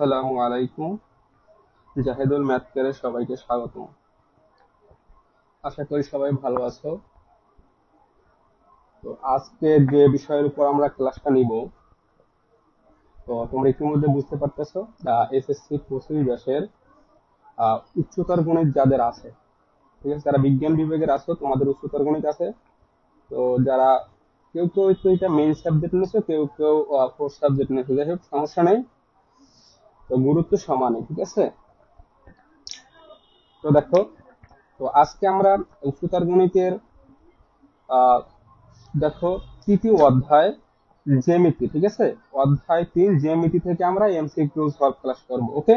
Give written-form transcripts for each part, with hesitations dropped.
আসসালামু আলাইকুম। জাহেদুল ম্যাথ কেয়ারে সবাইকে স্বাগত। আশা করি সবাই ভালো আছো। তো আজকে যে বিষয়ের উপর আমরা ক্লাসটা নিব, তো তোমরা ইতিমধ্যে বুঝতে পারতেছো, এসএসসি 25 ব্যাচের উচ্চতর গণিত যাদের আছে, ঠিক আছে, যারা বিজ্ঞান বিভাগের আছো তোমাদের উচ্চতর গণিত আছে। তো যারা কেউ কেউ তো এটা মেইন সাবজেক্ট নিয়েছো, কেউ কেউ ফোর্থ সাবজেক্ট নিয়েছো, যাই হোক সমস্যা নেই। তো গুরুত্ব সমানই, ঠিক আছে। তো দেখো, তো আজকে আমরা উচ্চতর গণিতের আহ দেখো তৃতীয় অধ্যায় জ্যামিতি, ঠিক আছে। অধ্যায় 3 জ্যামিতি থেকে আমরা এমসিকিউ সলভ ক্লাস করব, ওকে।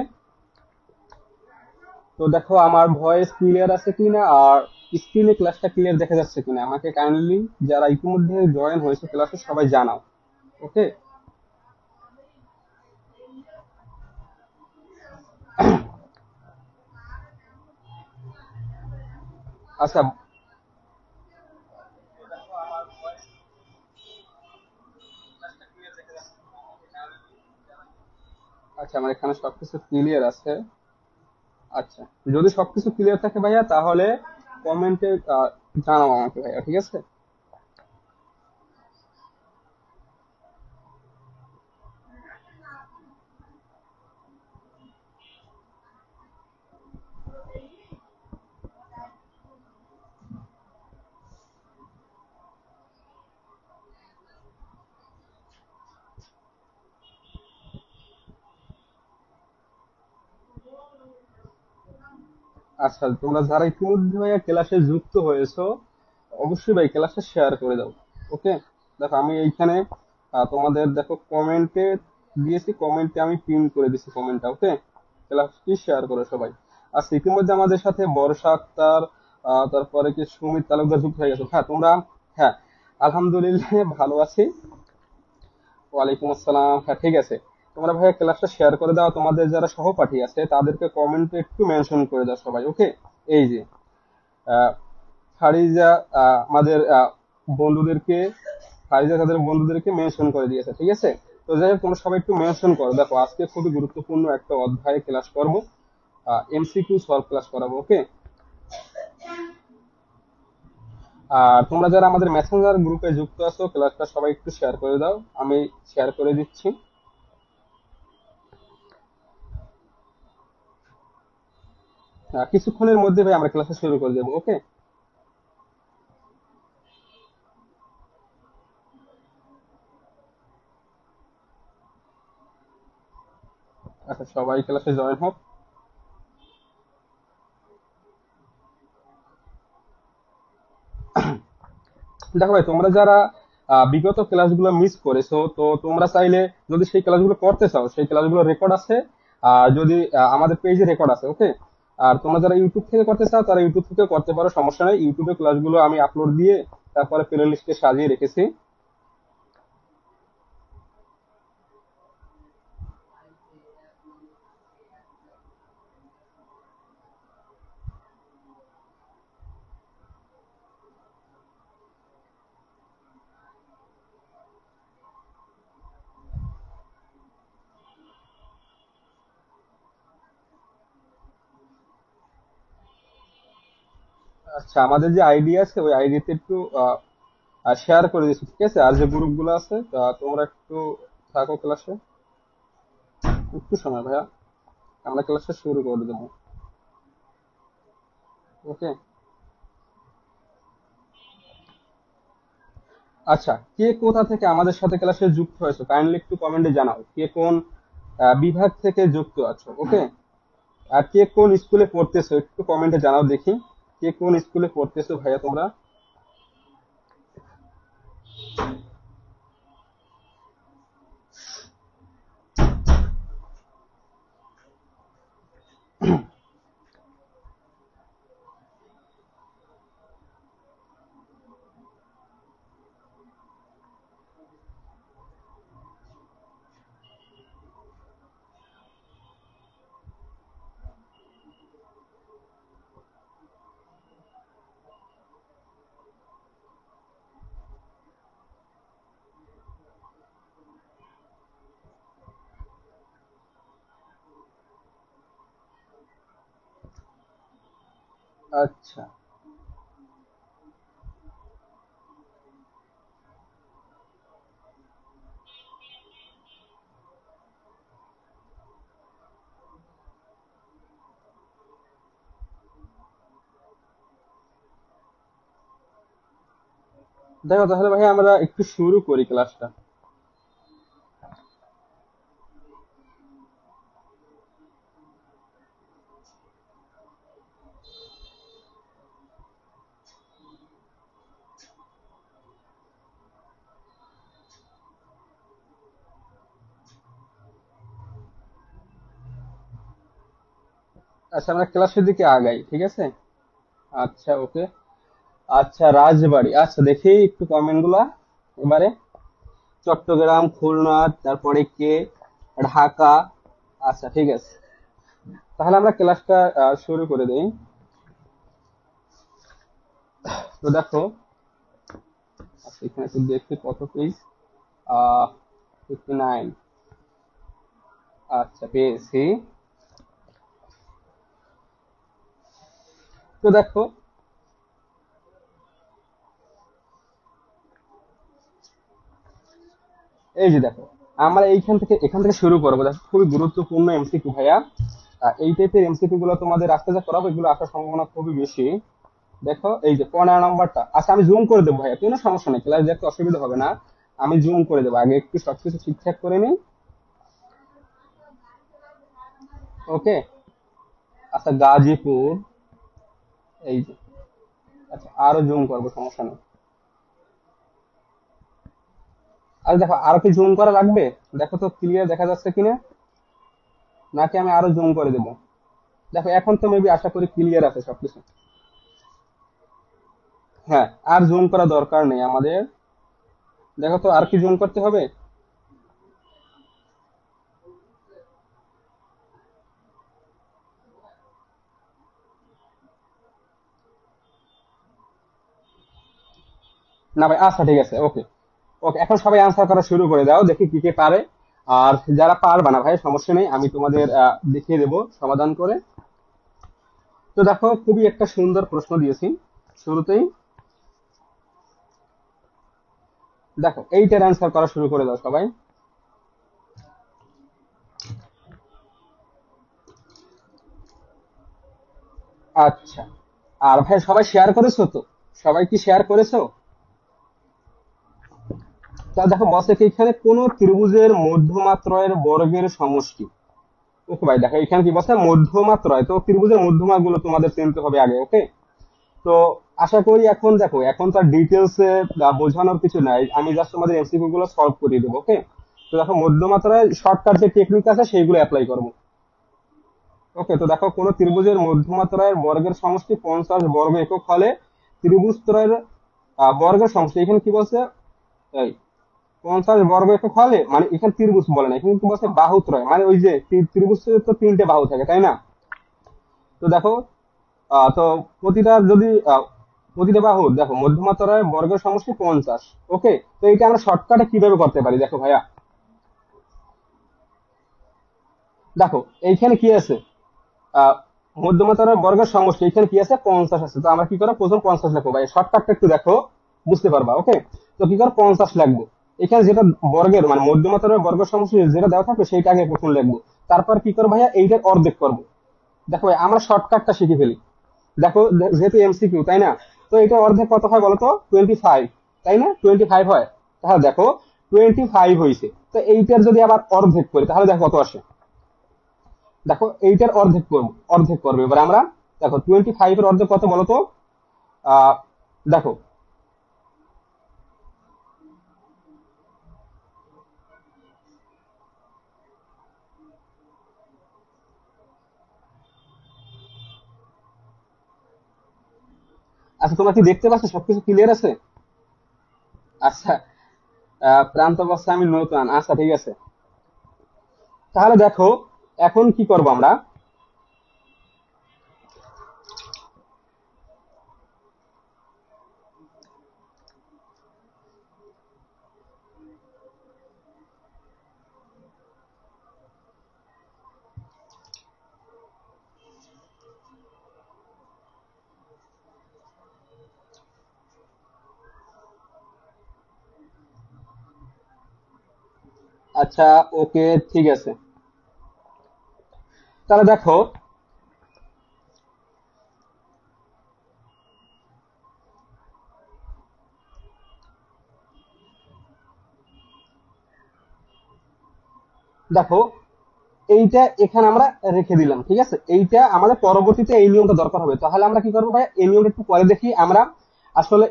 তো দেখো আমার ভয়েস ক্লিয়ার আছে কিনা আর স্ক্রিনে ক্লাসটা ক্লিয়ার দেখা যাচ্ছে কিনা আমাকে কাইন্ডলি যারা ইতিমধ্যে জয়েন হয়েছে ক্লাসে সবাই জানাও, ওকে। আচ্ছা, আচ্ছা, আমার এখানে সবকিছু ক্লিয়ার আছে। আচ্ছা, যদি সবকিছু ক্লিয়ার থাকে ভাইয়া তাহলে কমেন্টে জানাও আমাকে ভাইয়া, ঠিক আছে। আচ্ছা, তোমরা যারা ইতিমধ্যে ভাইয়া ক্লাসে যুক্ত হয়েছো অবশ্যই ভাই ক্লাসটা শেয়ার করে দাও, ওকে। দেখো আমি এইখানে তোমাদের দেখো কমেন্টে দিয়েছি, কমেন্টে আমি পিন করে দিছি কমেন্টটা, ওকে। ক্লাসটি শেয়ার করো সবাই। আচ্ছা, ইতিমধ্যে আমাদের সাথে বর্ষা আক্তার, তারপরে কি সুমিত তালুকদার যুক্ত হয়ে গেছো। হ্যাঁ তোমরা, হ্যাঁ আলহামদুলিল্লাহ ভালো আছি। ওয়ালাইকুম আসসালাম। হ্যাঁ ঠিক আছে, তোমরা ভাইয়া ক্লাসটা শেয়ার করে দাও, তোমাদের যারা সহপাঠী আছে তাদেরকে কমেন্টে একটু মেনশন করে দাও সবাই, ওকে। এই যে আহ, ফারিজা আমাদের বন্ধুদেরকে, ফারিজা তাদের বন্ধুদেরকে মেনশন করে দিয়েছে, ঠিক আছে। তো যাই হোক তোমরা সবাই একটু মেনশন করো। দেখো আজকে খুবই গুরুত্বপূর্ণ একটা অধ্যায়ে ক্লাস করবো, এমসিকিউ সলভ ক্লাস করাবো, ওকে। আর তোমরা যারা আমাদের মেসেঞ্জার গ্রুপে যুক্ত আছো ক্লাসটা সবাই একটু শেয়ার করে দাও, আমি শেয়ার করে দিচ্ছি। কিছুক্ষণের মধ্যে ভাই আমরা ক্লাসে শুরু করে দেবো, ওকে। আচ্ছা, সবাই ক্লাসে জয়েন হোক। দেখো ভাই, তোমরা যারা বিগত ক্লাসগুলো মিস করেছো, তো তোমরা চাইলে যদি সেই ক্লাসগুলো করতে চাও সেই ক্লাসগুলো রেকর্ড আছে, আর যদি আমাদের পেজে রেকর্ড আছে, ওকে। আর তোমরা যারা ইউটিউব থেকে করতে চাও তারা ইউটিউব থেকে করতে পারো, সমস্যা নেই। ইউটিউবে ক্লাসগুলো আমি আপলোড দিয়ে তারপরে প্লে লিস্টে সাজিয়ে রেখেছি। আচ্ছা, আমাদের যে আইডি আছে ওই আইডিতে একটু শেয়ার করে দিচ্ছি, ঠিক আছে। আর যে গ্রুপগুলো আছে তোমরা একটু থাকো ক্লাসে, একটু সময় ভাইয়া, আমরা ক্লাসটা শুরু করে দেবো, ওকে। আচ্ছা, কে কোথা থেকে আমাদের সাথে ক্লাসে যুক্ত হয়েছে কাইন্ডলি একটু কমেন্টে জানাও, কে কোন বিভাগ থেকে যুক্ত আছো, ওকে। আর কে কোন স্কুলে পড়তেছো একটু কমেন্টে জানাও দেখি, কে কোন স্কুলে পড়তেছো ভাইয়া তোমরা। আচ্ছা, দেখো তাহলে ভাই আমরা একটু শুরু করি ক্লাসটা। আচ্ছা, আমরা ক্লাসের দিকে আগাই, ঠিক আছে। আচ্ছা, ওকে। আচ্ছা, রাজবাড়ি, আচ্ছা দেখি একটু কমেন্ট গুলা এবারে। চট্টগ্রাম, খুলনা, তারপরে কে, ঢাকা। আচ্ছা, ঠিক আছে, তাহলে আমরা ক্লাসটা শুরু করে দেই। তো দেখো, আচ্ছা এখানে একটু দেখি কত পেজ। 59। আচ্ছা, পেয়েছি। তো দেখো, এই যে দেখো, আমরা এখান থেকে শুরু করবো। দেখো, খুবই গুরুত্বপূর্ণ এমসিকিউ ভাইয়া। এই টাইপের এমসিকিউ গুলো তোমাদের আস্তে আস্তে করাবো, এগুলো আসার সম্ভাবনা খুবই বেশি। দেখো এই যে 15 নম্বরটা, আচ্ছা আমি জুম করে দেবো ভাইয়া, কোনো সমস্যা নেই, ক্লাস দেখতে অসুবিধা হবে না। আমি জুম করে দেবো, আগে একটু সবকিছু ঠিকঠাক করে নিই। ওকে। আচ্ছা, গাজীপুর, এই যে। আচ্ছা, আরো জুম করবো, সমস্যা নেই। আচ্ছা দেখো, আরো কি জুম করা লাগবে? দেখো তো ক্লিয়ার দেখা যাচ্ছে কিনা, নাকি আমি আরো জুম করে দেবো? দেখো এখন তো মেবি আশা করি ক্লিয়ার আছে সবকিছু। হ্যাঁ, আর জুম করা দরকার নেই আমাদের। দেখো তো আর কি জুম করতে হবে? না ভাই, আচ্ছা ঠিক আছে, ওকে। ওকে, এখন সবাই আনসার করা শুরু করে দাও, দেখি কি কে পারে। আর যারা পারবে না ভাই, সমস্যা নেই, আমি তোমাদের দেখিয়ে দেবো সমাধান করে। তো দেখো, খুবই একটা সুন্দর প্রশ্ন দিয়েছি শুরুতেই। দেখো এইটার অ্যান্সার করা শুরু করে দাও সবাই। আচ্ছা, আর ভাই সবাই শেয়ার করেছো তো? সবাই কি শেয়ার করেছো? তা দেখো বলছে কি, এখানে কোন ত্রিভুজের মধ্যমাত্রয়ের বর্গের সমষ্টি। ওকে ভাই, দেখো এখানে কি বলছে, মধ্যমাত্রয়, তো ত্রিভুজের মধ্যমা গুলো তোমাদের চিনতে হবে আগে, ওকে। তো আশা করি এখন দেখো, এখন তো আর ডিটেলস এ বোঝানোর কিছু নাই, আমি জাস্ট তোমাদের এমসিকিউ গুলো সলভ করিয়ে দেবো, ওকে। তো দেখো, মধ্যমাত্রায় শর্টকাট যে টেকনিক আছে সেইগুলো অ্যাপ্লাই করবো। ওকে, তো দেখো, কোন ত্রিভুজের মধ্যমাত্রায় বর্গের সমষ্টি 50 বর্গ একক হলে ত্রিভুজত্রয়ের বর্গের সমষ্টি, এখানে কি বলছে, এই 50 বর্গ একক হলে, মানে এখানে ত্রিভুজ বলে না, এখানে কি বলছে বাহুত্রয়, মানে ওই যে ত্রিভুজ তো তিনটে বাহু থাকে, তাই না? তো দেখো, তো প্রতিটা যদি প্রতিটা বাহুর দেখো মধ্যমাত্রায় বর্গের সমষ্টি 50। ওকে, তো এটা আমরা শর্টকাটে কিভাবে করতে পারি, দেখো ভাইয়া। দেখো এইখানে কি আছে, আহ মধ্যমাত্রার বর্গের সমষ্টি, এখানে কি আছে 50 আছে, তো আমরা কি করবো, প্রথম 50 লিখবো ভাই, শর্টকাটটা একটু দেখো, বুঝতে পারবা, ওকে। তো কি করে 50 লিখবো, এখানে যেটা বর্গের মানে মধ্যমাত্রার বর্গের সমষ্টি যেটা দেওয়া থাকবে সেইটা আগে প্রথম লিখবো। তারপর কি করবো ভাইয়া, এইটার অর্ধেক করবো। দেখো ভাই, আমরা শর্টকাটটা শিখে ফেলি। দেখো, যেহেতু এমসিকিউ, তাই না? তো এটা অর্ধেক কত হয় বলতো, 25, তাই না? 25 হয়। তাহলে দেখো, 25 হয়েছে, তো এইটার যদি আবার অর্ধেক করি তাহলে দেখো কত আসে। দেখো এইটার অর্ধেক করবো, অর্ধেক করবো এবার আমরা। দেখো 25 এর অর্ধেক কত বলতো। আহ দেখো, আচ্ছা তোমরা কি দেখতে পাচ্ছ সবকিছু ক্লিয়ার আছে? আচ্ছা, প্রান্ত বলছে আমি নতুন, আচ্ছা ঠিক আছে। তাহলে দেখো, এখন কি করব আমরা। আচ্ছা, ওকে, ঠিক আছে। তাহলে দেখো, দেখো এইটা এখানে আমরা রেখে দিলাম, ঠিক আছে। এইটা আমাদের পরবর্তীতে এই নিয়মটা দরকার হবে, তাহলে আমরা কি করবো ভাই, এই নিয়মটা একটু পরে দেখি আমরা। আসলে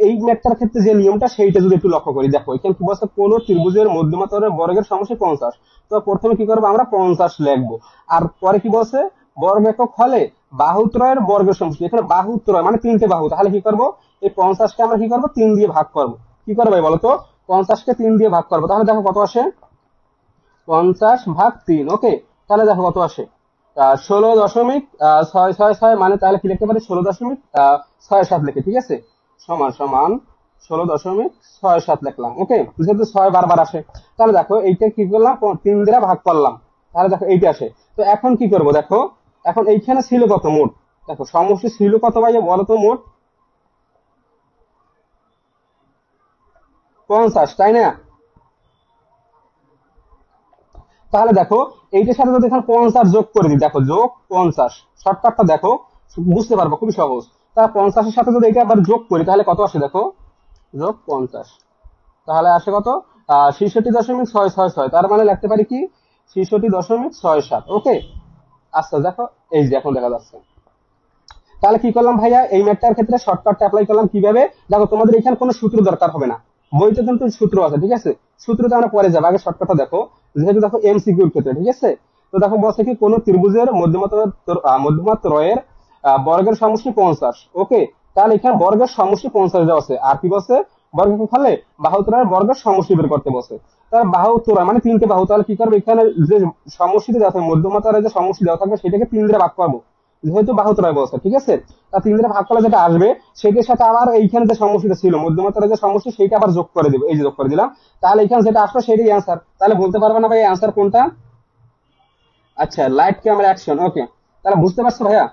এই ম্যাথটার ক্ষেত্রে যে নিয়মটা সেইটা যদি একটু লক্ষ্য করি, দেখো এখানে কি বলছে, কোন ত্রিভুজের মধ্যমাত্রার বর্গের সমষ্টি 50। তো প্রথমে কি করবো, আমরা 50 লিখবো। আর পরে কি বলছে, বর্গ একক হলে বাহুত্রয়ের বর্গের সমষ্টি। এখানে বাহুত্রয় মানে তিনটে বাহু, তাহলে কি করবো, এই 50কে আমরা কি করবো, 3 দিয়ে ভাগ করবো। কি করবো ভাই বলতো, 50কে 3 দিয়ে ভাগ করবো, তাহলে দেখো কত আসে, 50/3। ওকে, তাহলে দেখো কত আসে, 16.666, মানে তাহলে কি লিখতে পারি, 16.67 লিখে, ঠিক আছে, সমান সমান 16.67 লিখলাম। ওকে, যেহেতু 6 বারবার আসে, তাহলে দেখো এইটা কি করলাম, 3 দিয়ে ভাগ করলাম, তাহলে দেখো এইটা আসে। তো এখন কি করব, দেখো এখন এইখানে ছিল কত মোট, দেখো সমষ্টি ছিল কত ভাই বলো তো, মোট 50, তাই না? তাহলে দেখো এইটার সাথে যদি এখানে 50 যোগ করে দিই, দেখো যোগ 50, শর্টকাটটা দেখো, বুঝতে পারবো খুবই সহজ। তা 50-এর সাথে যদি এটা আবার যোগ করি তাহলে কত আসে, দেখো যোগ 50, তাহলে আসে কত, 66.666, তার মানে লিখতে পারি কি 66.67। ওকে, আচ্ছা দেখো, এই যে এখন দেখা যাচ্ছে। তাহলে কি করলাম ভাইয়া, এই ম্যাথটার ক্ষেত্রে শর্টকাটটা অ্যাপ্লাই করলাম কিভাবে, দেখো তোমাদের এখানে কোনো সূত্র দরকার হবে না, বইতে কিন্তু সূত্র আছে, ঠিক আছে। সূত্রতে আমরা পরে যাবো, আগে শর্টকাটটা দেখো। যেহেতু দেখো এমসিকিউর ক্ষেত্রে, ঠিক আছে। তো দেখো বলছে কি, কোন ত্রিভুজের মধ্যমাত্রয়ের বর্গের সমষ্টি 50। ওকে, তাহলে এখানে বর্গের সমষ্টি 50 দেওয়া আছে, আর কি বলছে, বর্গ ফলে বাহুত্রয়ের বর্গের সমষ্টি বের করতে বলছে। তাহলে বাহুত্রয় মানে তিনটে বাহু, তাহলে কি করবে, এখানে যে সমষ্টিতে দেওয়া থাকবে, মধ্যমাত্রার যে সমষ্টি দেওয়া থাকবে সেটাকে 3 দিয়ে ভাগ করবো, যেহেতু বাহুত্রয় বলছে, ঠিক আছে। তা 3 দিয়ে ভাগ করলে যেটা আসবে সেটার সাথে আবার এইখানে যে সমষ্টিটা ছিল, মধ্যমাত্রার যে সমষ্টি, সেইটা আবার যোগ করে দেবো, এই যে যোগ করে দিলাম। তাহলে এখানে যেটা আসলো সেটাই অ্যান্সার। তাহলে বলতে পারবে না ভাই অ্যান্সার কোনটা। আচ্ছা, লাইট ক্যামেরা অ্যাকশন। ওকে, তাহলে বুঝতে পারছো ভাইয়া,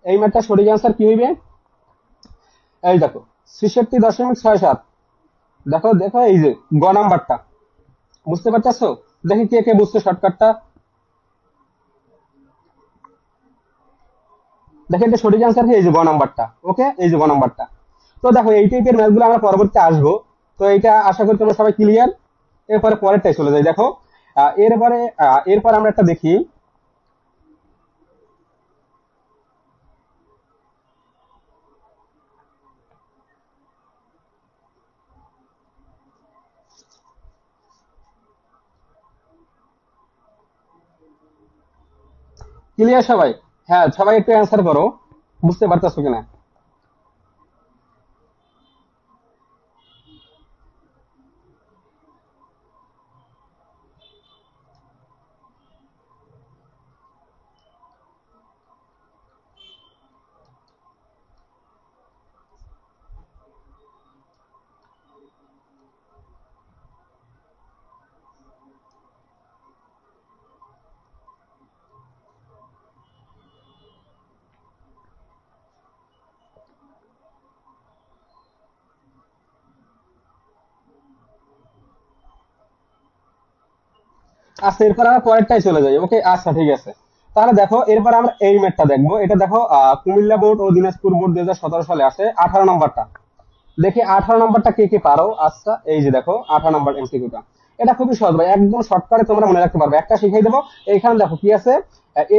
এই ম্যাথটা সঠিক অ্যান্সার কি হইবে, এই দেখো 66.67। দেখো দেখো এই যে গ নাম্বারটা, বুঝতে পারতেছো, দেখি কে কে বুঝছো শর্টকাটটা, দেখেন এটা সঠিক অ্যান্সার কি, এই যে গ নাম্বারটা। ওকে, এই যে গ নাম্বারটা। তো দেখো এই টাইপের ম্যাথগুলো আমরা পরবর্তীতে আসবো। তো এইটা আশা করি তোমরা সবাই ক্লিয়ার। এরপরে পরেরটাই চলে যাই, দেখো এরপর আমরা একটা দেখি। ক্লিয়ার সবাই? হ্যাঁ, সবাই একটু অ্যান্সার করো, বুঝতে পারতেছো কিনা। আচ্ছা, এরপর আমরা পরেরটাই চলে যাই। ওকে, আচ্ছা ঠিক আছে। তাহলে দেখো এরপর আমরা এই ম্যাথটা দেখবো। এটা দেখো কুমিল্লা বোর্ড ও দিনাজপুর বোর্ড 2017 সালে আসে 18 নম্বরটা। দেখি 18 নম্বরটা কে কে পারো। আচ্ছা, এই যে দেখো 18 নম্বর এমসিকিউটা, এটা খুবই সহজ ভাই, একদম শর্টকাটে তোমরা মনে রাখতে পারবে, একটা শিখিয়ে দেবো। এইখানে দেখো কি আছে,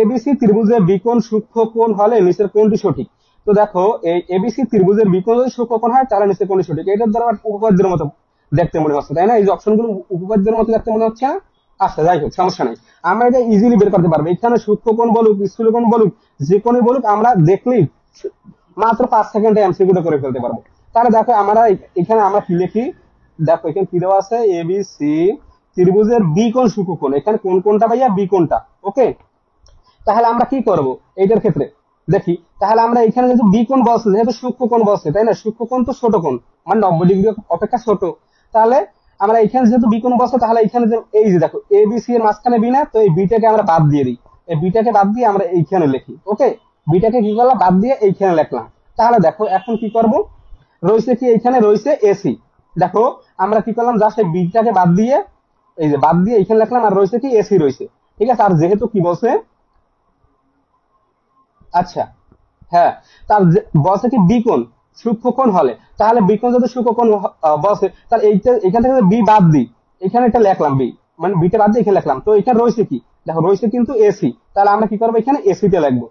এবিসি ত্রিভুজের বিকোণ সূক্ষ্ম কোণ হলে নিচের কোণটি সঠিক। তো দেখো এই এবিসি ত্রিভুজের বিকোণ যদি সূক্ষ্ম কোণ হয় তাহলে নিচের কোণটি সঠিক, এটার দ্বারা উপপাদ্যের মতো দেখতে মনে হচ্ছে, তাই না? এই যে অপশনগুলো উপপাদ্যের মতো দেখতে মনে হচ্ছে না? আচ্ছা, যাই হোক, সমস্যা নেই, আমরা এটা ইজিলি বের করতে পারবো। এখানে সূক্ষ্ম কোণ বলুক, স্থূল কোণ বলুক, যে কোণই বলুক, আমরা দেখলেই মাত্র 5 সেকেন্ডে এমসিকিউটা করে ফেলতে পারবো। তাহলে দেখো আমরা এখানে আমরা কি লিখি, দেখো এখানে কি দেওয়া আছে, এ বি সি ত্রিভুজের বি কোণ সূক্ষ্ম কোণ, এখানে কোন কোনটা ভাইয়া, বি কোণটা। ওকে, তাহলে আমরা কি করব এইটার ক্ষেত্রে, দেখি তাহলে আমরা এখানে যেহেতু বি কোণ বলছে, যেহেতু সূক্ষ্ম কোণ বলছে, তাই না, সূক্ষ্ম কোণ তো ছোট কোণ, মানে 90 ডিগ্রি অপেক্ষা ছোট। তাহলে আমরা এখানে যেহেতু বি কোণ বলছে, তাহলে এখানে যে এই যে দেখো এ বি সি এর মাঝখানে বি না, তো এই বিটাকে আমরা বাদ দিয়ে দিই, এই বিটাকে বাদ দিয়ে আমরা এইখানে লিখি। ওকে, বিটাকে কি করলাম, বাদ দিয়ে এইখানে লিখলাম। তাহলে দেখো এখন কি করব, রয়েছে কি, এইখানে রয়েছে এসি। দেখো আমরা কি করলাম, জাস্ট এই বিটাকে বাদ দিয়ে এই যে বাদ দিয়ে এখানে লিখলাম, আর রয়েছে কি এসি রয়েছে, ঠিক আছে। আর যেহেতু কি বলছে, আচ্ছা হ্যাঁ, তার বলছে কি বিকোণ সূক্ষ্মকোণ হলে, তাহলে বিকোণ যদি সূক্ষ্মকোণ বলছে, তাহলে এইটা এখান থেকে বি বাদ দিই, এখানে এটা লিখলাম বি, মানে বিটা বাদ দিয়ে এখানে লিখলাম, তো এখানে রয়েছে কি, দেখো রয়েছে কিন্তু এসি, তাহলে আমরা কি করবো, এখানে এসিটা লিখবো,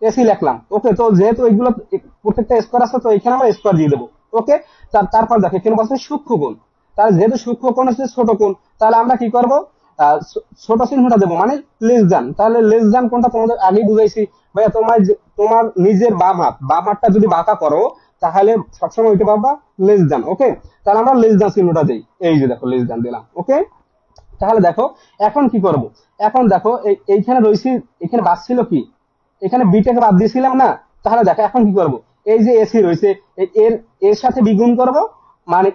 এসি লিখলাম। ওকে, তো যেহেতু এগুলো প্রত্যেকটা স্কোয়ার আছে, তো এখানে আমরা স্কোয়ার দিয়ে দেবো। ওকে, তারপর দেখো এখানে বলছে সূক্ষ্মকোণ, তাহলে যেহেতু সূক্ষ্মকোণ হচ্ছে ছোট কোণ, তাহলে আমরা কি করবো, ছোট চিহ্নটা দেবো, মানে লেস দান। তাহলে লেস দান কোনটা তোমাদের আগেই বুঝাইছি ভাইয়া, তোমার নিজের বাম হাতটা যদি বাঁকা করো, তাহলে সবসময় ওইটা পাবা লেস দান। ওকে, তাহলে আমরা লেস দান চিহ্নটা দিই, এই যে দেখো লেস দান দিলাম। ওকে, তাহলে দেখো এখন কি করব, এখন দেখো এইখানে রয়েছি, এখানে বাদ ছিল কি, এখানে বিটাকে বাদ দিয়েছিলাম না, তাহলে দেখো এখন কি করব, এই যে এসি রয়েছে এর এর সাথে দ্বিগুণ করব, মানে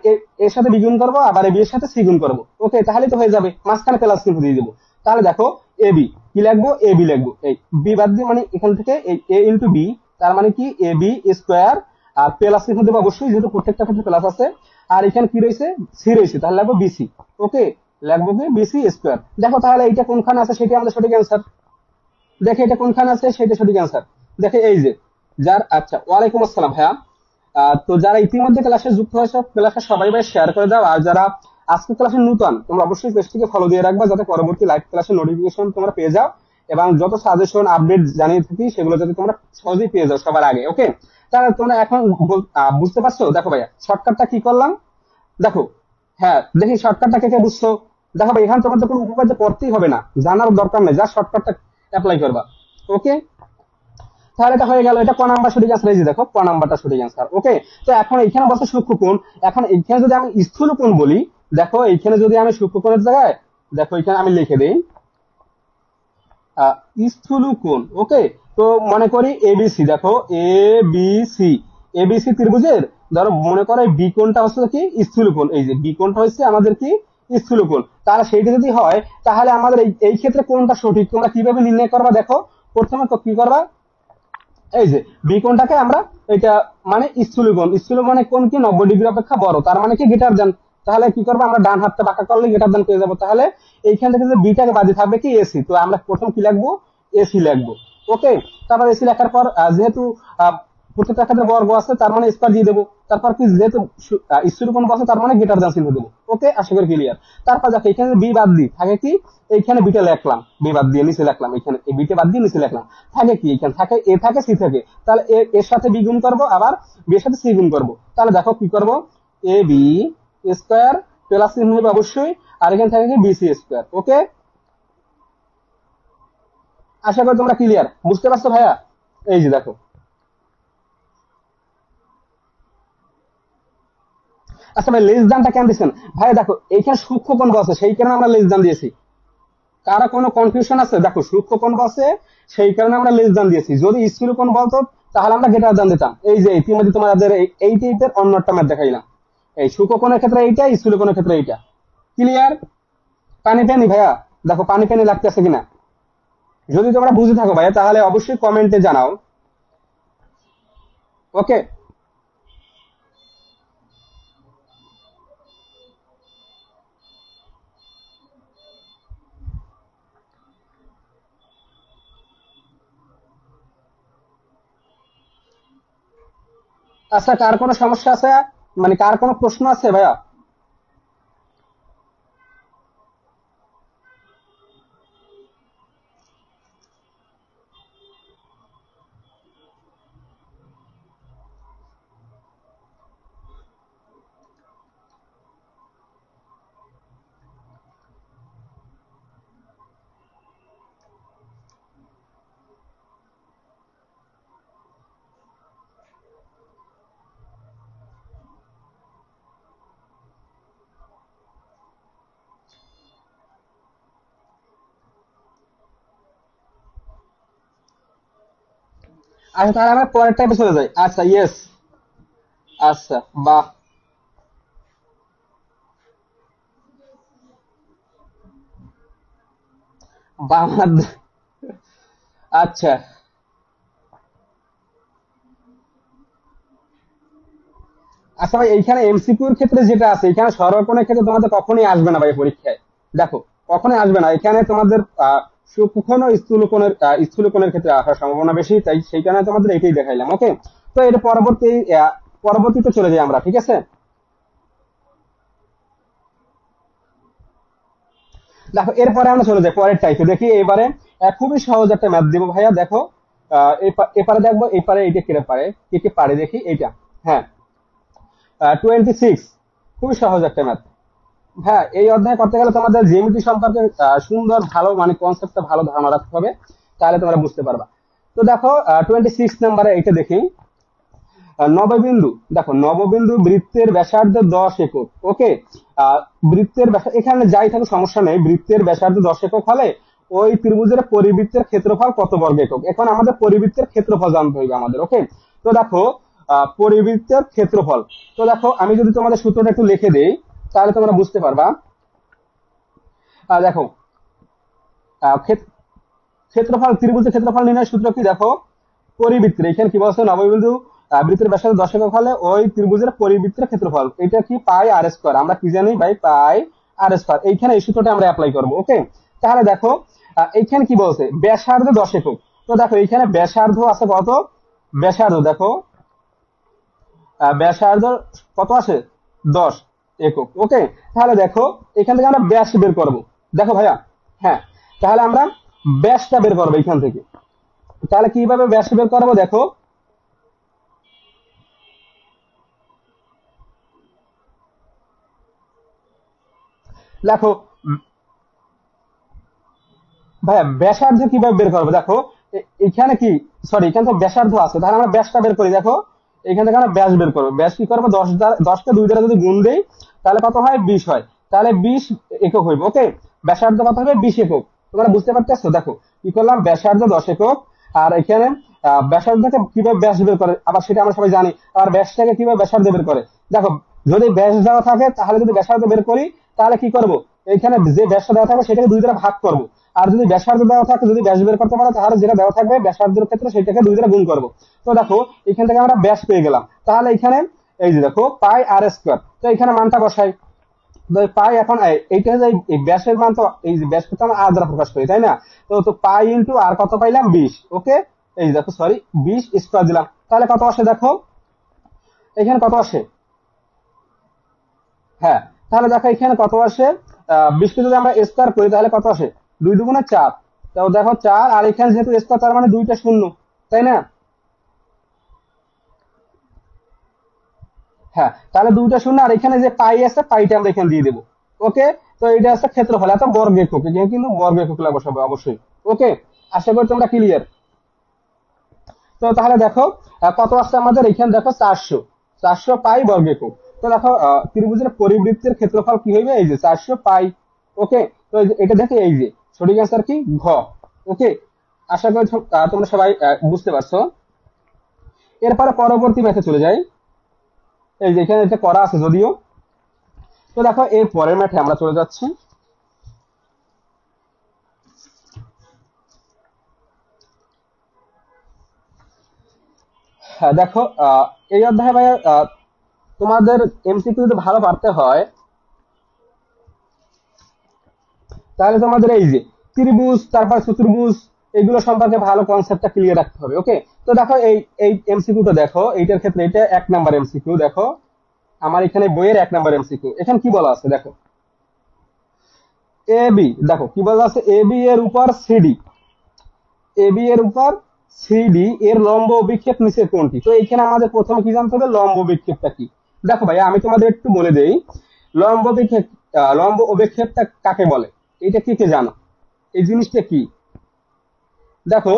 এর সাথে দ্বিগুণ করব, আবার বি এর সাথে সিগুণ করব। ওকে, তাহলে তো হয়ে যাবে, মাঝখানে প্লাস চিহ্ন দিয়ে দেবো। তাহলে দেখো এ বি কি লিখবো, এ বি লিখবো, এই বি বাদ দিয়ে মানে এখান থেকে এই এ ইন্টু বি, তার মানে কি A B square, R plus চিহ্ন দেবো অবশ্যই, যেহেতু প্রত্যেকটা ক্ষেত্রে প্লাস আছে। আর এখানে কি রয়েছে, সি রয়েছে, তাহলে লিখবো বিসি। ওকে, লিখবো কি বিসি স্কোয়ার। দেখো তাহলে এইটা কোনখানে আছে সেটা আমাদের সঠিক অ্যান্সার, দেখে এটা কোনখানে আছে সেটা সঠিক অ্যান্সার, দেখে এই যে যার, আচ্ছা ওয়ালাইকুম আসসালাম ভাইয়া। তো যারা ইতিমধ্যে ক্লাসে যুক্ত হয়েছে, ক্লাসে সবাই ভাই শেয়ার করে দাও, আর যারা আজকে ক্লাসে নতুন, তোমরা অবশ্যই পেজটিকে ফলো দিয়ে রাখবা, যাতে পরবর্তী লাইভ ক্লাসের নোটিফিকেশন তোমরা পেয়ে যাও, এবং যত সাজেশন আপডেট জানিয়ে থাকি সেগুলো যাতে তোমরা সহজেই পেয়ে যাও সবার আগে। ওকে, তাহলে তোমরা এখন বুঝতে পারছো, দেখো ভাইয়া শর্টকাটটা কি করলাম, দেখো হ্যাঁ দেখি শর্টকাটটা কে কে বুঝছো। দেখো ভাই এখানে তোমাদের কোনো উপকার করতেই হবে না, জানার দরকার নেই, যা শর্টকাটটা অ্যাপ্লাই করবা। ওকে, তাহলে এটা হয়ে গেল, এটা ক নাম্বার সঠিক অ্যান্সার, এই যে দেখো ক নাম্বারটা সঠিক অ্যান্সার। ওকে, তো এখন এখানে বলছে সূক্ষ্মকোণ, এখন এখানে যদি আমি স্থূলকোণ বলি, দেখো এইখানে যদি আমি সূক্ষ্মকোণের জায়গায়, দেখো এখানে আমি লিখে দিই স্থূলকোণ। ওকে, তো মনে করি এবিসি, দেখো এবিসি, এবিসি ত্রিভুজের ধরো মনে করো বি কোণটা হচ্ছে কি স্থূলকোণ, এই যে বি কোণটা হচ্ছে আমাদের কি স্থূলকোণ, তাহলে সেইটা যদি হয়, তাহলে আমাদের এই ক্ষেত্রে কোনটা সঠিক তোমরা কিভাবে নির্ণয় করবা, দেখো প্রথমে তো কি করবা, এই যে বি কোণটাকে আমরা এটা মানে স্থূলকোণ, স্থূলকোণ মানে কোণ কি 90 ডিগ্রি অপেক্ষা বড়, তার মানে কি গ্রেটার দেন, তাহলে কি করবো আমরা ডান হাতটা বাঁকা করলে গ্রেটার দেন পেয়ে যাবো। তাহলে এইখান থেকে যে বিটাকে বাদে থাকবে কি এসি, তো আমরা প্রথম কি লিখবো, এসি লিখবো। ওকে, তারপর এসি লেখার পর যেহেতু প্রত্যেকটা ক্ষেত্রে বর্গ আছে, তার মানে স্কয়ার দিয়ে দেবো। তারপর কি যেহেতু স্থূলকোণ বসে, তার মানে গ্রেটার দেন চিহ্ন দেবো। ওকে, আশা করি ক্লিয়ার। তারপর দেখো এখানে বি বাদ দিই, থাকে কি এইখানে বিটা লিখলাম, বি বাদ দিয়ে নিচে লিখলাম, এখানে এই বিটা বাদ দিয়ে নিচে লিখলাম, থাকে কি এখানে থাকে এ থাকে সি থাকে, তাহলে এর সাথে বি গুণ করবো, আবার বি এর সাথে সি গুণ করবো, তাহলে দেখো কি করবো, এ বি স্কোয়ার প্লাস চিহ্ন হবে অবশ্যই, আর এখানে থাকে কি বিসি স্কোয়ার। ওকে, আশা করি তোমরা ক্লিয়ার, বুঝতে পারছো ভাইয়া। এই যে দেখো, আচ্ছা ভাই লেস দানটা কেন দিচ্ছেন, ভাই দেখো এইখানে সূক্ষ্মকোণ বসে, সেই কারণে আমরা লেস দান দিয়েছি। কারো কোনো কনফিউশন আছে, দেখো সূক্ষ্মকোণ বসে সেই কারণে আমরা লেস দান দিয়েছি, যদি স্থূলকোণ বলতো তাহলে আমরা গ্রেটার দান দিতাম। এই যে ইতিমধ্যে তোমাদের এই টাইপের অন্য একটা ম্যাথ দেখাইলাম, এই সূক্ষ্মকোণের ক্ষেত্রে এইটা, স্থূলকোণের ক্ষেত্রে এইটা। ক্লিয়ার, পানি পানি ভাইয়া, দেখো পানি পানি লাগতেছে কিনা, যদি তোমরা বুঝে থাকো ভাইয়া তাহলে অবশ্যই কমেন্টে জানাও। ওকে, আচ্ছা কার কোনো সমস্যা আছে, মানে কার কোনো প্রশ্ন আছে ভাইয়া। আচ্ছা তাহলে আমরা পরের টাইপে চলে যাই, আচ্ছা ইয়েস, আচ্ছা বাহ, বাংলাদেশ, আচ্ছা আচ্ছা ভাই এইখানে এমসিকিউ এর ক্ষেত্রে যেটা আছে, এখানে সরলকোণের ক্ষেত্রে তোমাদের কখনোই আসবে না ভাই পরীক্ষায়, দেখো কখনোই আসবে না এখানে তোমাদের কখনো স্থূলকোণের ক্ষেত্রে আসার সম্ভাবনা বেশি, তাই সেই কারণে তোমাদের এটাই দেখাইলাম। ওকে, তো এর পরবর্তীতে চলে যাই আমরা, ঠিক আছে। দেখো এরপরে আমরা চলে যাই পরের টাইপে, দেখি এবারে খুবই সহজ একটা ম্যাথ দিব ভাইয়া। দেখো এপারে দেখবো, এপারে এইটা কে পারে, কে কে পারে দেখি এইটা। হ্যাঁ, 26, খুবই সহজ একটা ম্যাথ। হ্যাঁ, এই অধ্যায় করতে গেলে তোমাদের জ্যামিতি সম্পর্কে সুন্দর ভালো মানে কনসেপ্টটা ভালো ধারণা রাখতে হবে, তাহলে তোমরা বুঝতে পারবা। তো দেখো 26 নাম্বারে এইটা দেখি। নববিন্দু, দেখো নববিন্দু বৃত্তের ব্যাসার্ধ 10 একক। ওকে, বৃত্তের এখানে যাই থাকুক সমস্যা নেই, বৃত্তের ব্যাসার্ধ 10 একক হলে ওই ত্রিভুজের পরিবৃত্তের ক্ষেত্রফল কত বর্গ একক। এখন আমাদের পরিবৃত্তের ক্ষেত্রফল জানতে হবে আমাদের। ওকে, তো দেখো পরিবৃত্তের ক্ষেত্রফল, তো দেখো আমি যদি তোমাদের সূত্রটা একটু লিখে দেই তাহলে তোমরা বুঝতে পারবা। দেখো ক্ষেত্রফল, ত্রিভুজের ক্ষেত্রফল নির্ণয়ের সূত্র কি, দেখো পরিবৃত্তের, এখানে কি বলছে, নববিন্দু বৃত্তের ব্যাসার্ধ 10 একক হলে ওই ত্রিভুজের পরিবৃত্তের ক্ষেত্রফল, এটা কি পাই আর স্কয়ার, আমরা কি জানি ভাই, পাই আর স্কয়ার। এইখানে এই সূত্রটা আমরা অ্যাপ্লাই করব। ওকে, তাহলে দেখো এইখানে কি বলছে, ব্যাসার্ধ 10 একক। তো দেখো এইখানে ব্যাসার্ধ আছে কত, ব্যাসার্ধ দেখো ব্যাসার্ধ কত আছে, 10 একক। ওকে, তাহলে দেখো এখান থেকে আমরা ব্যাস বের করব। দেখো ভাইয়া, হ্যাঁ, তাহলে আমরা ব্যাসটা বের করবো এখান থেকে। তাহলে কিভাবে ব্যাস বের করবো, দেখো দেখো ভাইয়া ব্যাসার্ধ কিভাবে বের করবো, দেখো এখানে কি, সরি এখানে তো ব্যাসার্ধ আছে, তাহলে আমরা ব্যাসটা বের করি। দেখো এখান থেকে আমরা ব্যাস বের করবো। ব্যাস কি করবো, 10কে 2 দ্বারা যদি গুণ দেই তাহলে কত হয়, 20 হয়। তাহলে 20 একক হইব। ওকে, ব্যাসার্ধ কত হবে, 20 একক। তোমরা বুঝতে পারতেছো, দেখো কি করলাম, ব্যাসার্ধ 10 একক, আর এখানে ব্যাসার্ধকে কিভাবে ব্যাস বের করে আবার সেটা আমরা সবাই জানি, আর ব্যাসটাকে কিভাবে ব্যাসার্ধ বের করে। দেখো যদি ব্যাস দেওয়া থাকে তাহলে যদি ব্যাসার্ধ বের করি তাহলে কি করব, এখানে যে ব্যাসটা দেওয়া থাকবে সেটাকে 2 দ্বারা ভাগ করব। আর যদি ব্যাসার্ধ দেওয়া থাকে, যদি ব্যাস বের করতে পারো তাহলে যেটা দেওয়া থাকবে ব্যাসার্ধের ক্ষেত্রে সেটাকে 2 দ্বারা গুণ করব। তো দেখো এখান থেকে আমরা ব্যাস পেয়ে গেলাম। তাহলে এখানে এই যে দেখো পাই আর স্কয়ার, তো এখানে মানটা বসাই। তো পাই এখন এইটা যে এই ব্যাসের মান, তো এই যে ব্যাস করতে আমরা আর দ্বারা প্রকাশ করি, তাই না। তো পাই ইন্টু আর কত পাইলাম, 20। ওকে, এই যে দেখো সরি 20 স্কয়ার দিলাম, তাহলে কত আসে, দেখো এখানে কত আসে। হ্যাঁ, তাহলে দেখো এখানে কত আসে, 20কে যদি আমরা স্কয়ার করি তাহলে কত আসে, 2 দুগুণে 4। তো দেখো 4, আর এখানে যেহেতু স্কয়ার তার মানে 2টা শূন্য, তাই না। হ্যাঁ, তাহলে 2টা শূন্য, আর এখানে যে পাই আছে পাইটা আমরা এখানে দিয়ে দেবো। ওকে, তো এটা আছে ক্ষেত্রফল, এত বর্গ একক, এখানে কিন্তু বর্গ একক বসাবো অবশ্যই। ওকে, আশা করি তোমরা ক্লিয়ার। তো তাহলে দেখো কত আসছে আমাদের, এখানে দেখো 400, 400 পাই বর্গ একক। তো দেখো ত্রিভুজের পরিবৃত্তের ক্ষেত্রফল কি হইবে, এই যে 400 পাই। ওকে, তো এটা দেখো এই যে সঠিক অ্যান্সার কি, ঘ। ওকে, আশা করি তোমরা সবাই বুঝতে পারছো। এরপরে পরবর্তী ম্যাথে চলে যাই। এই যে এখানে এটা করা আছে যদিও। তো দেখো এর পরের ম্যাথে আমরা চলে যাচ্ছি। হ্যাঁ, দেখো এই অধ্যায়ে ভাই তোমাদের এমসিকিউ যদি ভালো পারতে হয় তাহলে তোমাদের এই যে ত্রিভুজ তারপর চতুর্ভুজ এগুলো সম্পর্কে ভালো কনসেপ্টটা ক্লিয়ার রাখতে হবে। ওকে, তো দেখো এই এই এমসিকিউটা দেখো, এইটার ক্ষেত্রে এটা 1 নাম্বার এমসিকিউ। দেখো আমার এখানে বইয়ের 1 নাম্বার এমসিকিউ, এখানে কি বলা আছে দেখো, এ বি, দেখো কি বলা আছে, এ বি এর উপর সিডি, এ বি এর উপর সিডি এর লম্ব অভিক্ষেপ নিচে কোনটি। তো এইখানে আমাদের প্রথমে কি জানতে হবে, লম্ব অভিক্ষেপটা কি। দেখো ভাই আমি তোমাদের একটু বলে দেই, লম্ব অভিক্ষেপ, লম্ব অভিক্ষেপটা কাকে বলে, এটা কি কে জানো, এই জিনিসটা কি। দেখো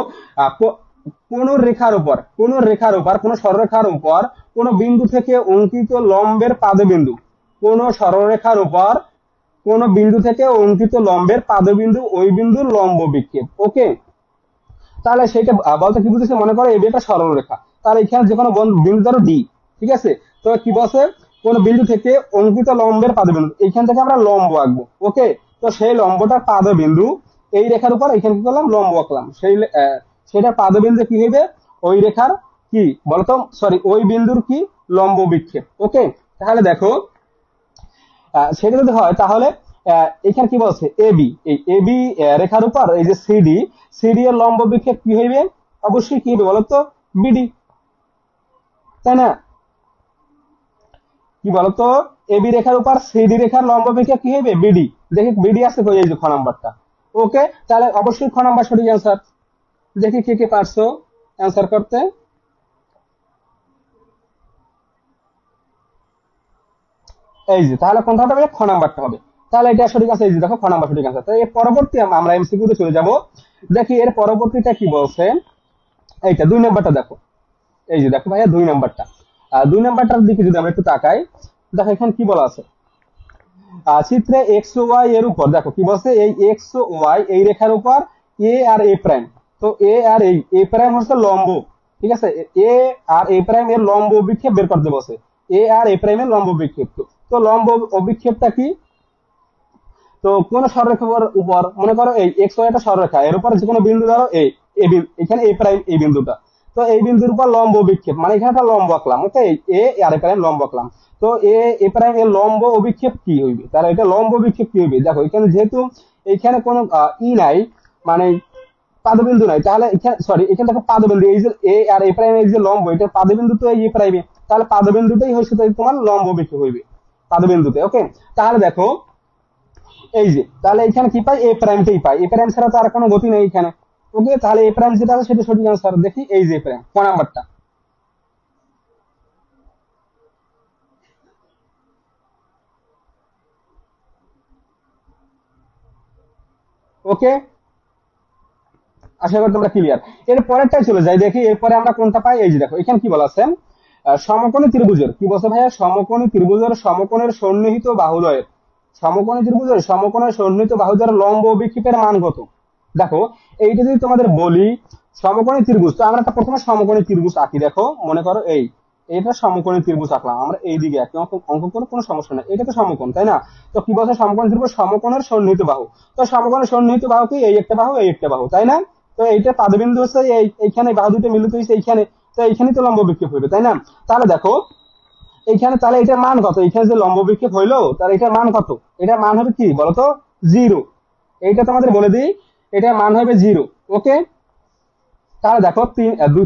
কোন রেখার উপর, কোন রেখার উপর, কোন সরলরেখার উপর কোন বিন্দু থেকে অঙ্কিত লম্বের পাদবিন্দু, কোন সরলরেখার উপর কোন বিন্দু থেকে অঙ্কিত লম্বের পাদবিন্দু ওই বিন্দুর লম্ব বিক্ষেপ। ওকে, তাহলে সেটা বলতে কি বুঝেছে, মনে করো এবি একটা সরল রেখা, তাহলে এখানে যে কোনো বিন্দু ধরো ডি, ঠিক আছে। তো কি বলছে, কোন বিন্দু থেকে অঙ্কিত লম্বের পাদবিন্দু, এইখান থেকে আমরা লম্ব আঁকবো। ওকে, তো সেই লম্বটার পাদবিন্দু এই রেখার উপর এখানে কি করলাম, লম্ব আঁকলাম, সেটা পাদবিন্দু কি হইবে, ওই রেখার কি বলতো, সরি ওই বিন্দুর কি লম্ব বিক্ষেপ। ওকে, তাহলে দেখো সেটা যদি হয় তাহলে এখানে কি বলছে এবি, এই এবি রেখার উপর এই যে সিডি, সিডি এর লম্ব বিক্ষেপ কি হইবে, অবশ্যই কি হবে বলতো, বিডি, তাই না? কি বলতো, এবি রেখার উপর সিডি রেখার লম্ব বিক্ষেপ কি হবে, বিডি। দেখি বিডি আছে কই, এই যে খ নাম্বারটা। ওকে, তাহলে অবশ্যই খ নাম্বার সঠিক অ্যান্সার। দেখি কে কে পারছো অ্যান্সার করতে। এই যে তাহলে কোনটা হবে, খ নাম্বারটা হবে। তাহলে এটা সঠিক আছে, এই যে দেখো খ নাম্বার সঠিক আছে। তো এর পরবর্তী আমরা এমসিকিউ তে চলে যাব। দেখি এর পরবর্তীটা কি বলছে, এইটা 2 নাম্বারটা দেখো। এই যে দেখো ভাইয়া 2 নাম্বারটা, 2 নাম্বারটার দিকে যদি আমরা একটু তাকাই, দেখো এখানে কি বলা আছে, চিত্রে এক্স ও ওয়াই এর উপর দেখো কি বলছে, এই এক্স ও ওয়াই এই রেখার উপর এ আর এ প্রাইম। তো এ আর এ প্রাইম হচ্ছে লম্ব, ঠিক আছে, এ আর এ প্রাইম এর লম্ব অভিক্ষেপ বের করতে বলছে, এ আর এ প্রাইম এর লম্ব অভিক্ষেপ। তো লম্ব অভিক্ষেপটা কি, তো কোন সরলরেখার উপর, মনে করো এই এক্স ওয়াই একটা সরলরেখা, এর উপর যে কোনো বিন্দু ধরো এই এখানে এ প্রাইম এই বিন্দুটা, তো এই বিন্দুর উপর লম্ব অভিক্ষেপ, মানে এখানে একটা লম্ব আঁকলাম, ওকে, এ আর এ প্রাইম লম্ব আঁকলাম। তো এ প্রাইম এর লম্ব অভিক্ষেপ কি হইবে, তাহলে এটা লম্ব অভিক্ষেপ কি হইবে, দেখো এখানে যেহেতু এখানে কোনো ই নাই, মানে পাদবিন্দু নাই, তাহলে এখানে সরি এখানে দেখো পাদবিন্দু, এই যে এ আর এ প্রাইম এই যে লম্ব, এটা পাদবিন্দু তো এই এ প্রাইমে, তাহলে পাদবিন্দুটাই হচ্ছে তোমার লম্ব অভিক্ষেপ হইবে পাদবিন্দুতে। ওকে, তাহলে দেখো এই যে তাহলে এখানে কি পাই, এ প্রাইমটাই পাই, এ প্রাইম ছাড়া তো আর কোনো গতি নেই এখানে। ওকে, তাহলে এ প্রাইম যেটা আছে সেটা সঠিক আনসার। দেখি এই যে প্রাইম ক নাম্বারটা। ওকে, আশা করি তোমরা ক্লিয়ার। এর পরেরটাই চলে যাই, দেখি এরপরে আমরা কোনটা পাই। এই যে দেখো এখানে কি বলা আছে, সমকোণী ত্রিভুজের কি বলছে ভাইয়া, সমকোণী ত্রিভুজের সমকোণের সন্নিহিত বাহুদ্বয়ের, সমকোণী ত্রিভুজের সমকোণের সন্নিহিত বাহুদ্বয়ের লম্ব অভিক্ষেপের মান কত। দেখো এইটা যদি তোমাদের বলি সমকোণী ত্রিভুজ, তো আমরা একটা প্রথমে সমকোণী ত্রিভুজ আঁকি। দেখো মনে করো এটা সমকোণী ত্রিভুজ আঁকলাম আমরা, এইদিকে একই অঙ্ক করে কোনো সমস্যা নেই, এটা তো সমকোণ তাই না। তো কি বলছে, সমকোণী ত্রিভুজ সমকোণের সন্নিহিত বাহু, তো সমকোণের সন্নিহিত বাহু কি, এই একটা বাহু এই একটা বাহু, তাই না। তো এইটা পাদবিন্দু হচ্ছে এইখানে, বাহু দুটো মিলিত হয়েছে এইখানে, তো এইখানেই তো লম্ব বিক্ষেপ হইবে, তাই না। তাহলে দেখো এইখানে, তাহলে এটার মান কত, এখানে যে লম্ব বিক্ষেপ হইলো তাহলে এটার মান কত, এটার মান হবে কি বলতো, জিরো। এইটা তোমাদের বলে দিই, এটার মান হবে জিরো। ওকে, তাহলে দেখো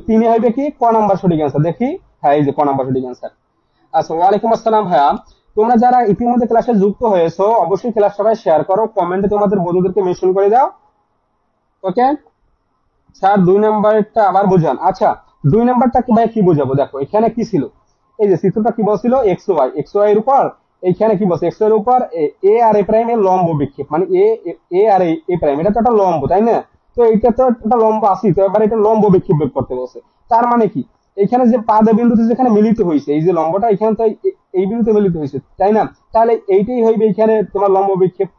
তিনে হবে কি, ক নাম্বার সঠিক অ্যান্সার। দেখি, হ্যাঁ এই যে ক নাম্বার সঠিক অ্যান্সার। আচ্ছা, ওয়ালাইকুম আসসালাম ভাইয়া। তোমরা যারা ইতিমধ্যে ক্লাসে যুক্ত হয়েছো অবশ্যই ক্লাস সবাই শেয়ার করো, কমেন্টে তোমাদের বন্ধুদেরকে মেনশন করে দাও। ওকে স্যার, 2 নাম্বারটা আবার বুঝান। আচ্ছা, 2 নাম্বারটা ভাই কি বুঝাবো, দেখো এখানে কি ছিল, এই যে চিত্রটা কি বলছিল, এক্স ওয়াই, এক্স ওয়াই এর উপর এইখানে কি বলছে, এক্স ওয়াই এর উপর এ আর এ প্রাইম এর লম্ব বিক্ষেপ, মানে এ আর এ প্রাইম এটা তো একটা লম্ব, তাই না। তো এইটা তো একটা লম্ব আসি, তো এবার এটা লম্ব বিক্ষেপ বের করতে বলছে। তার মানে কি, এখানে যে পাদ বিন্দুতে যেখানে মিলিত হয়েছে, এই যে লম্বটা এখানে তো এই বিন্দুতে মিলিত হয়েছে, তাই না। তাহলে এইটাই হইবে এখানে তোমার লম্ব বিক্ষেপ,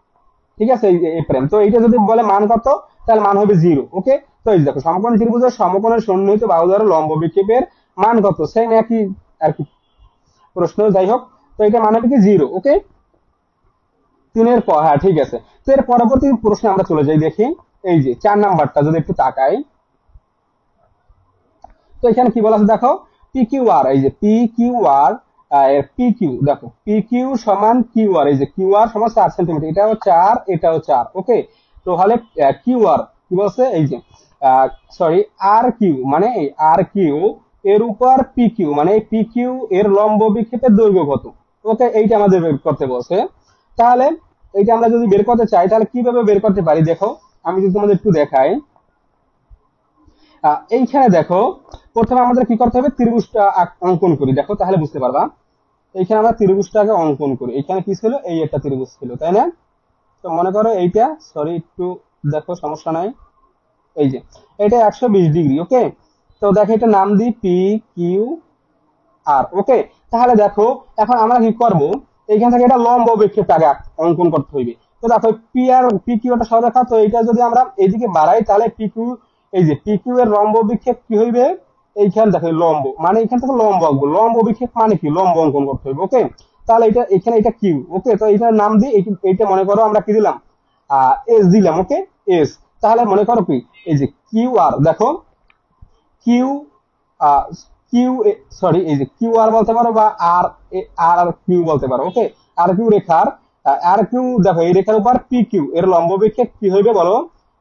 ঠিক আছে, এই প্রাইম। তো এইটা যদি বলে মান কত, তাহলে মান হবে জিরো। ওকে, তো এই দেখো সমকোণ ত্রিভুজের সমকোণের সন্নিহিত বাহু দ্বারা লম্ব বিক্ষেপের মান কত, সেম একই আর কি প্রশ্ন, যাই হোক। তো এটা মান হবে কি জিরো। ওকে, তিনের পর, হ্যাঁ ঠিক আছে। তো এর পরবর্তী প্রশ্নে আমরা চলে যাই, দেখি এই যে 4 নাম্বারটা যদি একটু তাকাই, তো এখানে কি বলা আছে দেখো, পি কিউ আর, এই যে P Q R, P Q দেখো পি কিউ সমান কিউ আর, এই যে কিউ আর সমান 4 সেন্টিমিটার, এটাও 4 এটাও 4। ওকে, তো হলে কিউ আর কি বলছে, এই যে সরি আর কিউ, মানে এই আর কিউ এর উপর পি কিউ, মানে এই পি কিউ এর লম্ব বিক্ষেপের দৈর্ঘ্য কত। ওকে, এইটা আমাদের বের করতে বলছে। তাহলে এইটা আমরা যদি বের করতে চাই তাহলে কিভাবে বের করতে পারি, দেখো আমি যদি তোমাদের একটু দেখাই। এইখানে দেখো প্রথমে আমাদের কি করতে হবে, ত্রিভুজটা অঙ্কন করি, দেখো তাহলে বুঝতে পারবা। এইখানে আমরা ত্রিভুজটাকে অঙ্কন করি, এখানে কি ছিল, এই একটা ত্রিভুজ ছিল, তাই না। তো মনে করো এইটা, সরি একটু দেখো সমস্যা নাই, এই যে এটা 120 ডিগ্রি। ওকে, তো দেখো এটা নাম দিই পি কিউ আর। ওকে, তাহলে দেখো এখন আমরা কি করব, এইখান থেকে এটা লম্ব বিক্ষেপটাকে অঙ্কন করতে হইবে। তো দেখো পি আর পি কিউ একটা সরলরেখা, তো এইটা যদি আমরা এইদিকে বাড়াই তাহলে পি কিউ, এই যে পি কিউ এর লম্ব বিক্ষেপ কি হইবে, এইখানে দেখো লম্ব, মানে এখান থেকে লম্ব আঁকবো, লম্ব বিক্ষেপ মানে কি, লম্ব অঙ্কন করতে হইবে। ওকে, তাহলে এটা এখানে এটা কিউ। ওকে, তো এইটার নাম দিই, এইটা মনে করো আমরা কি দিলাম, এস দিলাম। ওকে, এস, তাহলে মনে করো কি, এই যে কিউ আর, দেখো কিউ কিউ, সরি এই যে কিউ আর বলতে পারো বা আর আর কিউ বলতে পারো। ওকে, আর কিউ রেখার আর কিউ দেখো এই রেখার উপর পি কিউ এর লম্ব বিক্ষেপ কি হইবে বলো,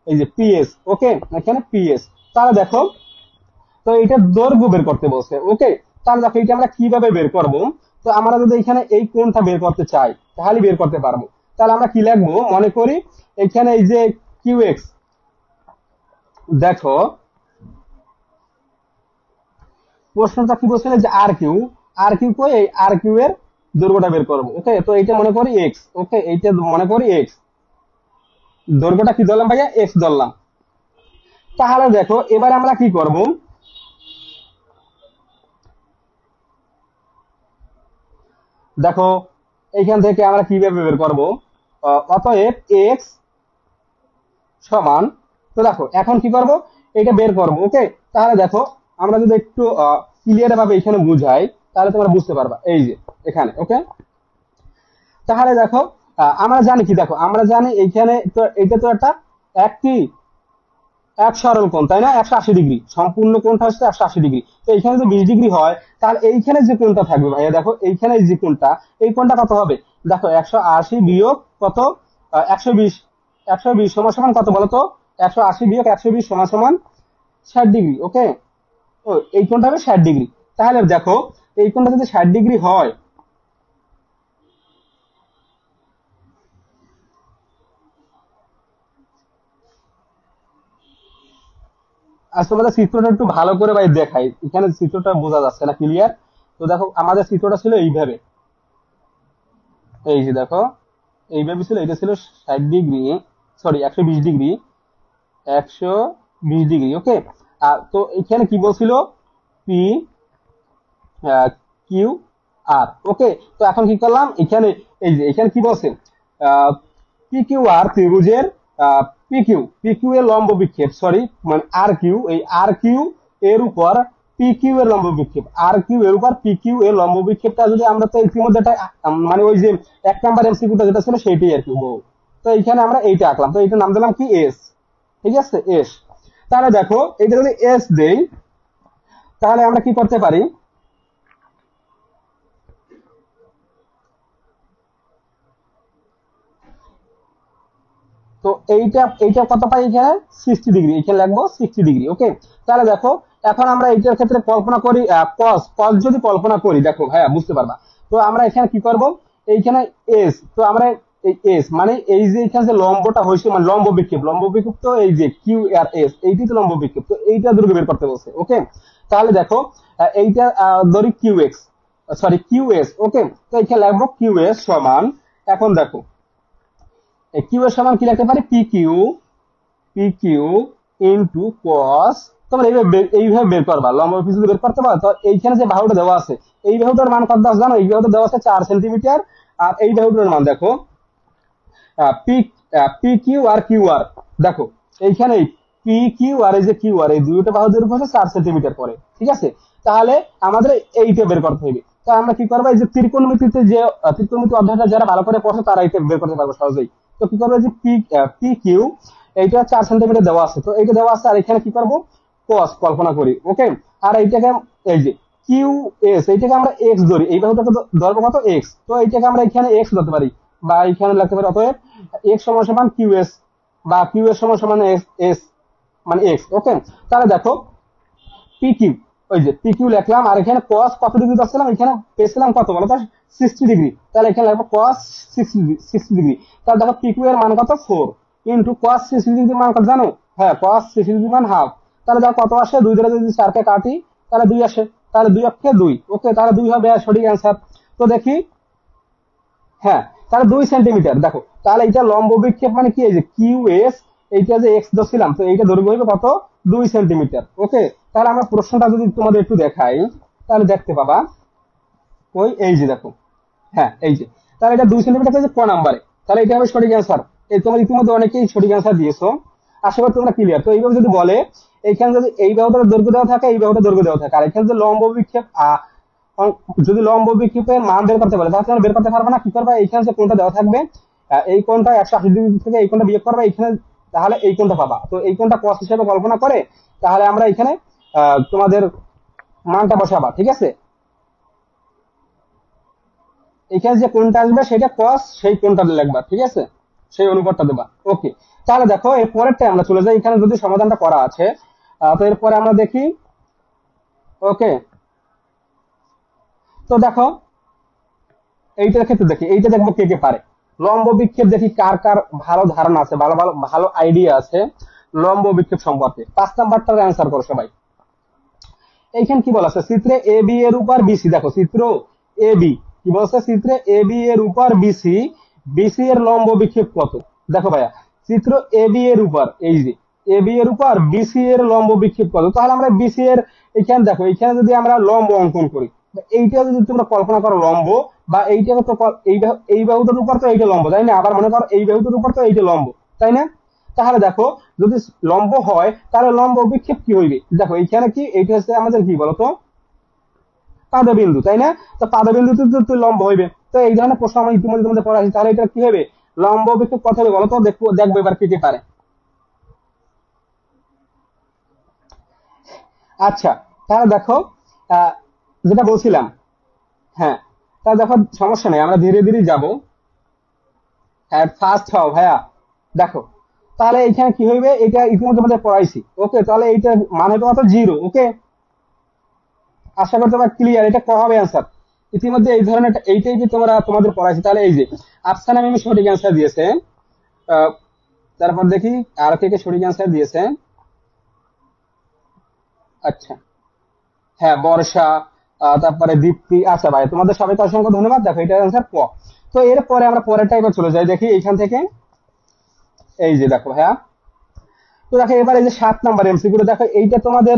এই যে পিএস। ওকে, এখানে পিএস। তাহলে দেখো, তো এটা দৈর্ঘ্য বের করতে বলছে। ওকে, তাহলে দেখো এটা আমরা কিভাবে বের করব। তো আমরা যদি এখানে এই কোণটা বের করতে চাই তাহলে বের করতে পারবো। তাহলে আমরা কি লিখবো, মনে করি এখানে এই যে কিউ এক্স, দেখো প্রশ্নটা কি বলছিল যে আর কিউ, আর কিউ কই, এই আর কিউ এর দৈর্ঘ্যটা বের করবো। ওকে, তো এইটা মনে করি এক্স। ওকে, এইটা মনে করি এক্স, দৈর্ঘ্যটা কি ধরলাম ভাইয়া, এক্স ধরলাম। তাহলে দেখো এবার আমরা কি করব, দেখো এইখান থেকে আমরা কিভাবে বের করব, অতএব এক্স সমান, তো দেখো এখন কি করব, এটা বের করব। ওকে, তাহলে দেখো আমরা যদি একটু ক্লিয়ার ভাবে এখানে বুঝাই তাহলে তোমরা বুঝতে পারবা। এই যে এখানে, ওকে, তাহলে দেখো আমরা জানি কি, দেখো আমরা জানি এইখানে তো এটা তো একটা একটি এক সরল কোণ, তাই না, 180 ডিগ্রি, সম্পূর্ণ কোণটা হচ্ছে 180 ডিগ্রি। তো এইখানে যদি 20 ডিগ্রি হয় তাহলে এইখানে যে কোণটা থাকবে ভাইয়া, দেখো এইখানে যে কোণটা, এই কোণটা কত হবে, দেখো 180 বিয়োগ কত, 120, 120 সমান সমান কত বলতো, 180 বিয়োগ 120 সমান সমান 60 ডিগ্রি। ওকে, ও এই কোণটা হবে 60 ডিগ্রি। তাহলে দেখো এই কোণটা যদি 60 ডিগ্রি হয়, আজ তোমাদের চিত্রটা একটু ভালো করে ভাই দেখাই, এখানে চিত্রটা বোঝা যাচ্ছে না ক্লিয়ার। তো দেখো আমাদের চিত্রটা ছিল এইভাবে, এই যে দেখো এইভাবে ছিল, এটা ছিল 60 ডিগ্রি, সরি 120 ডিগ্রি, 120 ডিগ্রি। ওকে, তো এখানে কি বলছিল, পি কিউ আর। ওকে, তো এখন কি করলাম এখানে, এই যে এখানে কি বলছে, পি কিউ আর ত্রিভুজের পি কিউ এর লম্ব বিক্ষেপ, সরি মানে আর কিউ, এই আর কিউ এর উপর পি কিউ এর লম্ব বিক্ষেপ, আর কিউ এর উপর পি কিউ এর লম্ব বিক্ষেপটা যদি আমরা, তো ইতিমধ্যে মানে ওই যে 1 নাম্বার এমসিকিউটা যেটা ছিল সেইটাই আর কি। তো এইখানে আমরা এইটা আঁকলাম, তো এইটা নাম দিলাম কি এস। ঠিক আছে, এস। তাহলে দেখো এটা যদি এস দেই তাহলে আমরা কি করতে পারি, তো এইটা এইটা কত পাই এখানে, 60 ডিগ্রি, এখানে লিখবো 60 ডিগ্রি। ওকে, তাহলে দেখো এখন আমরা এইটার ক্ষেত্রে কল্পনা করি, কস কস যদি কল্পনা করি, দেখো ভাইয়া বুঝতে পারবা। তো আমরা এখানে কি করব, এইখানে এস, তো আমরা এই এস মানে এই যে এখানে যে লম্বটা হয়েছে, মানে লম্ব বিক্ষেপ, লম্ব বিক্ষেপ তো এই যে কিউ আর এস, এইটি তো লম্ব বিক্ষেপ, তো এইটা দৈর্ঘ্য বের করতে বলছে। ওকে, তাহলে দেখো এইটা ধরি Q X, sorry Q S. Okay, তো এখানে লিখবো কিউ এস সমান, এখন দেখো কিউ এর সমান কি লিখতে পারি, পি কিউ ইন্টু কস। তোমরা এইভাবে বের করবা, লম্ব পিছু বের করতে পারো। তো এইখানে যে বাহুটা দেওয়া আছে, এই বাহুটার মান কত জানো, এই বাহুটা দেওয়া আছে 4 সেন্টিমিটার। আর এই বাহুটার মান দেখো P P Q R Q R, দেখো এইখানে পি কিউ আর এই যে কিউ আর, এই দুইটা বাহু দৈর্ঘ্য হচ্ছে 4 সেন্টিমিটার করে। ঠিক আছে, তাহলে আমাদের এইটা বের করতে হবে। তো আমরা কি করবো, এই যে ত্রিকোণমিতিতে যে ত্রিকোণমিতি অধ্যায়টা যারা ভালো করে পড়ছে তারা এটা বের করতে পারবে সহজেই। তো কি করবো, যে পি কিউ এইটা 4 সেন্টিমিটার দেওয়া আছে, তো এইটা দেওয়া আছে, আর এখানে কি করবো, কস কল্পনা করি। ওকে, আর এইটাকে এই যে কিউ এস, এইটাকে আমরা এক্স ধরি, এই বাহুটাকে ধরবো কত, এক্স। তো এইটাকে আমরা এখানে এক্স ধরতে পারি বা এখানে লিখতে পারি, অতএব এক্স সমান সমান কিউ এস, বা কিউ এস সমান সমান এস মানে এক্স। ওকে, তাহলে দেখো পি কিউ, ওই যে পি কিউ লিখলাম, আর এখানে কস কত ডিগ্রি ধরছিলাম, এখানে পেয়েছিলাম কত বলো তো, 60 ডিগ্রি। তাহলে এখানে লিখবো কস 60 ডিগ্রি। তাহলে দেখো পি কিউ এর মান কত, 4 ইন্টু কস 60 ডিগ্রির মান কত জানো, হ্যাঁ কস 60 ডিগ্রি মান হাফ। তাহলে দেখো কত আসে, 2 দ্বারা যদি 4 কে কাটি তাহলে 2 আসে, তাহলে 2 অক্ষে 2। ওকে, তাহলে 2 হবে সঠিক অ্যান্সার। তো দেখি, হ্যাঁ তাহলে 2 সেন্টিমিটার। দেখো তাহলে এটা লম্ব বিক্ষেপ মানে কি, এই যে কিউ এস, এইটা যে এক্স ধরছিলাম, তো এইটা দৈর্ঘ্য হইবে কত, 2 সেন্টিমিটার। ওকে, তাহলে আমরা প্রশ্নটা যদি তোমাদের একটু দেখাই তাহলে দেখতে পাবা, ওই এই যে দেখো, হ্যাঁ এই যে, তাহলে এটা 2 সেন্টিমিটার হচ্ছে ক নাম্বারে, তাহলে এটা হবে সঠিক অ্যান্সার। এই তোমার ইতিমধ্যে অনেকেই সঠিক অ্যান্সার দিয়েছো, আশা করি তোমরা ক্লিয়ার। তো এইভাবে যদি বলে, এইখানে যদি এই বাহুটার দৈর্ঘ্য দেওয়া থাকে, এই বাহুটার দৈর্ঘ্য দেওয়া থাকে, আর এখানে যে লম্ব বিক্ষেপ যদি লম্ব বিক্ষেপের মান বের করতে বলে তাহলে তুমি বের করতে পারবে না। কি করবে, এইখানে যে কোণটা দেওয়া থাকবে, এই কোণটা 180 ডিগ্রি থেকে এই কোণটা বিয়োগ করবে এইখানে, তাহলে এই কোণটা পাবা। তো এই কোণটা কস হিসেবে কল্পনা করে তাহলে আমরা এখানে তোমাদের মানটা বসাবা। ঠিক আছে, এখানে যে কোণটা আসবে সেটা কস, সেই কোণটা লিখবা, ঠিক আছে, সেই অনুপাতটা দেবা। ওকে, তাহলে দেখো এর পরেরটা আমরা চলে যাই, এখানে যদি সমাধানটা করা আছে তো এরপরে আমরা দেখি। ওকে, তো দেখো এইটার ক্ষেত্রে দেখি, এইটা দেখবো কে কে পারে। লম্ব বিক্ষেপ দেখি কার কার ভালো ধারণা আছে, ভালো ভালো ভালো আইডিয়া আছে লম্ব বিক্ষেপ সম্পর্কে। 5 নাম্বারটার অ্যান্সার করো সবাই। এইখানে কি বলা আছে, চিত্রে এ বি এর উপর বিসি, দেখো চিত্র এ বি কি বলছে, চিত্রে এ বি এর উপর বিসি, বিসি এর লম্ব বিক্ষেপ কত। দেখো ভাইয়া, চিত্র এ বি এর উপর, এই যে এ বি এর উপর বিসি এর লম্ব বিক্ষেপ কত, তাহলে আমরা বিসি এর এখানে দেখো, এখানে যদি আমরা লম্ব অঙ্কন করি, এইটা যদি তোমরা কল্পনা করো লম্ব, বা এইটা তো এই বাহুটার উপর তো এইটা লম্ব, তাই না, আবার মনে করো এই বাহুটার উপর তো এইটা লম্ব, তাই না। তাহলে দেখো যদি লম্ব হয় তাহলে লম্ব বিক্ষেপ কি হইবে, দেখো এইখানে কি, এইটা হচ্ছে আমাদের কি বলতো পাদবিন্দু, তাই না। তো পাদবিন্দুতে তো লম্ব হইবে, তো এই ধরনের প্রশ্ন আমি ইতিমধ্যে তোমাদের পড়াইছি, তাহলে এটা কি হবে, লম্ব বিক্ষেপ কত হবে বলতো, দেখবো এবার কি কি পারে। আচ্ছা, তাহলে দেখো আহ, যেটা বলছিলাম, হ্যাঁ, তাহলে দেখো সমস্যা নেই, আমরা ধীরে ধীরে যাবো। হ্যাঁ, ফার্স্ট হও ভাইয়া। দেখো তাহলে এইখানে কি হইবে, এটা ইতিমধ্যে আমাদের পড়াইছি। ওকে, তাহলে এইটা মানে তো কত, জিরো। ওকে, আশা করি তোমার ক্লিয়ার, এটা ক হবে অ্যান্সার। ইতিমধ্যে এই ধরনের এইটাই যে তোমরা তোমাদের পড়াইছি। তাহলে এই যে আফসানা মিমি সঠিক অ্যান্সার দিয়েছে। আহ, তারপর দেখি আর কে কে সঠিক অ্যান্সার দিয়েছে। আচ্ছা, হ্যাঁ, বর্ষা, তারপরে দীপ্তি। আচ্ছা ভাই, তোমাদের সবাইকে অসংখ্য ধন্যবাদ। দেখো এটা অ্যান্সার ক। তো এরপরে আমরা পরের টাইপে চলে যাই, দেখি এইখান থেকে। এই যে দেখো হ্যাঁ, তো দেখো এবার এই যে 7 নাম্বার এমসিকিউ, দেখো এইটা তোমাদের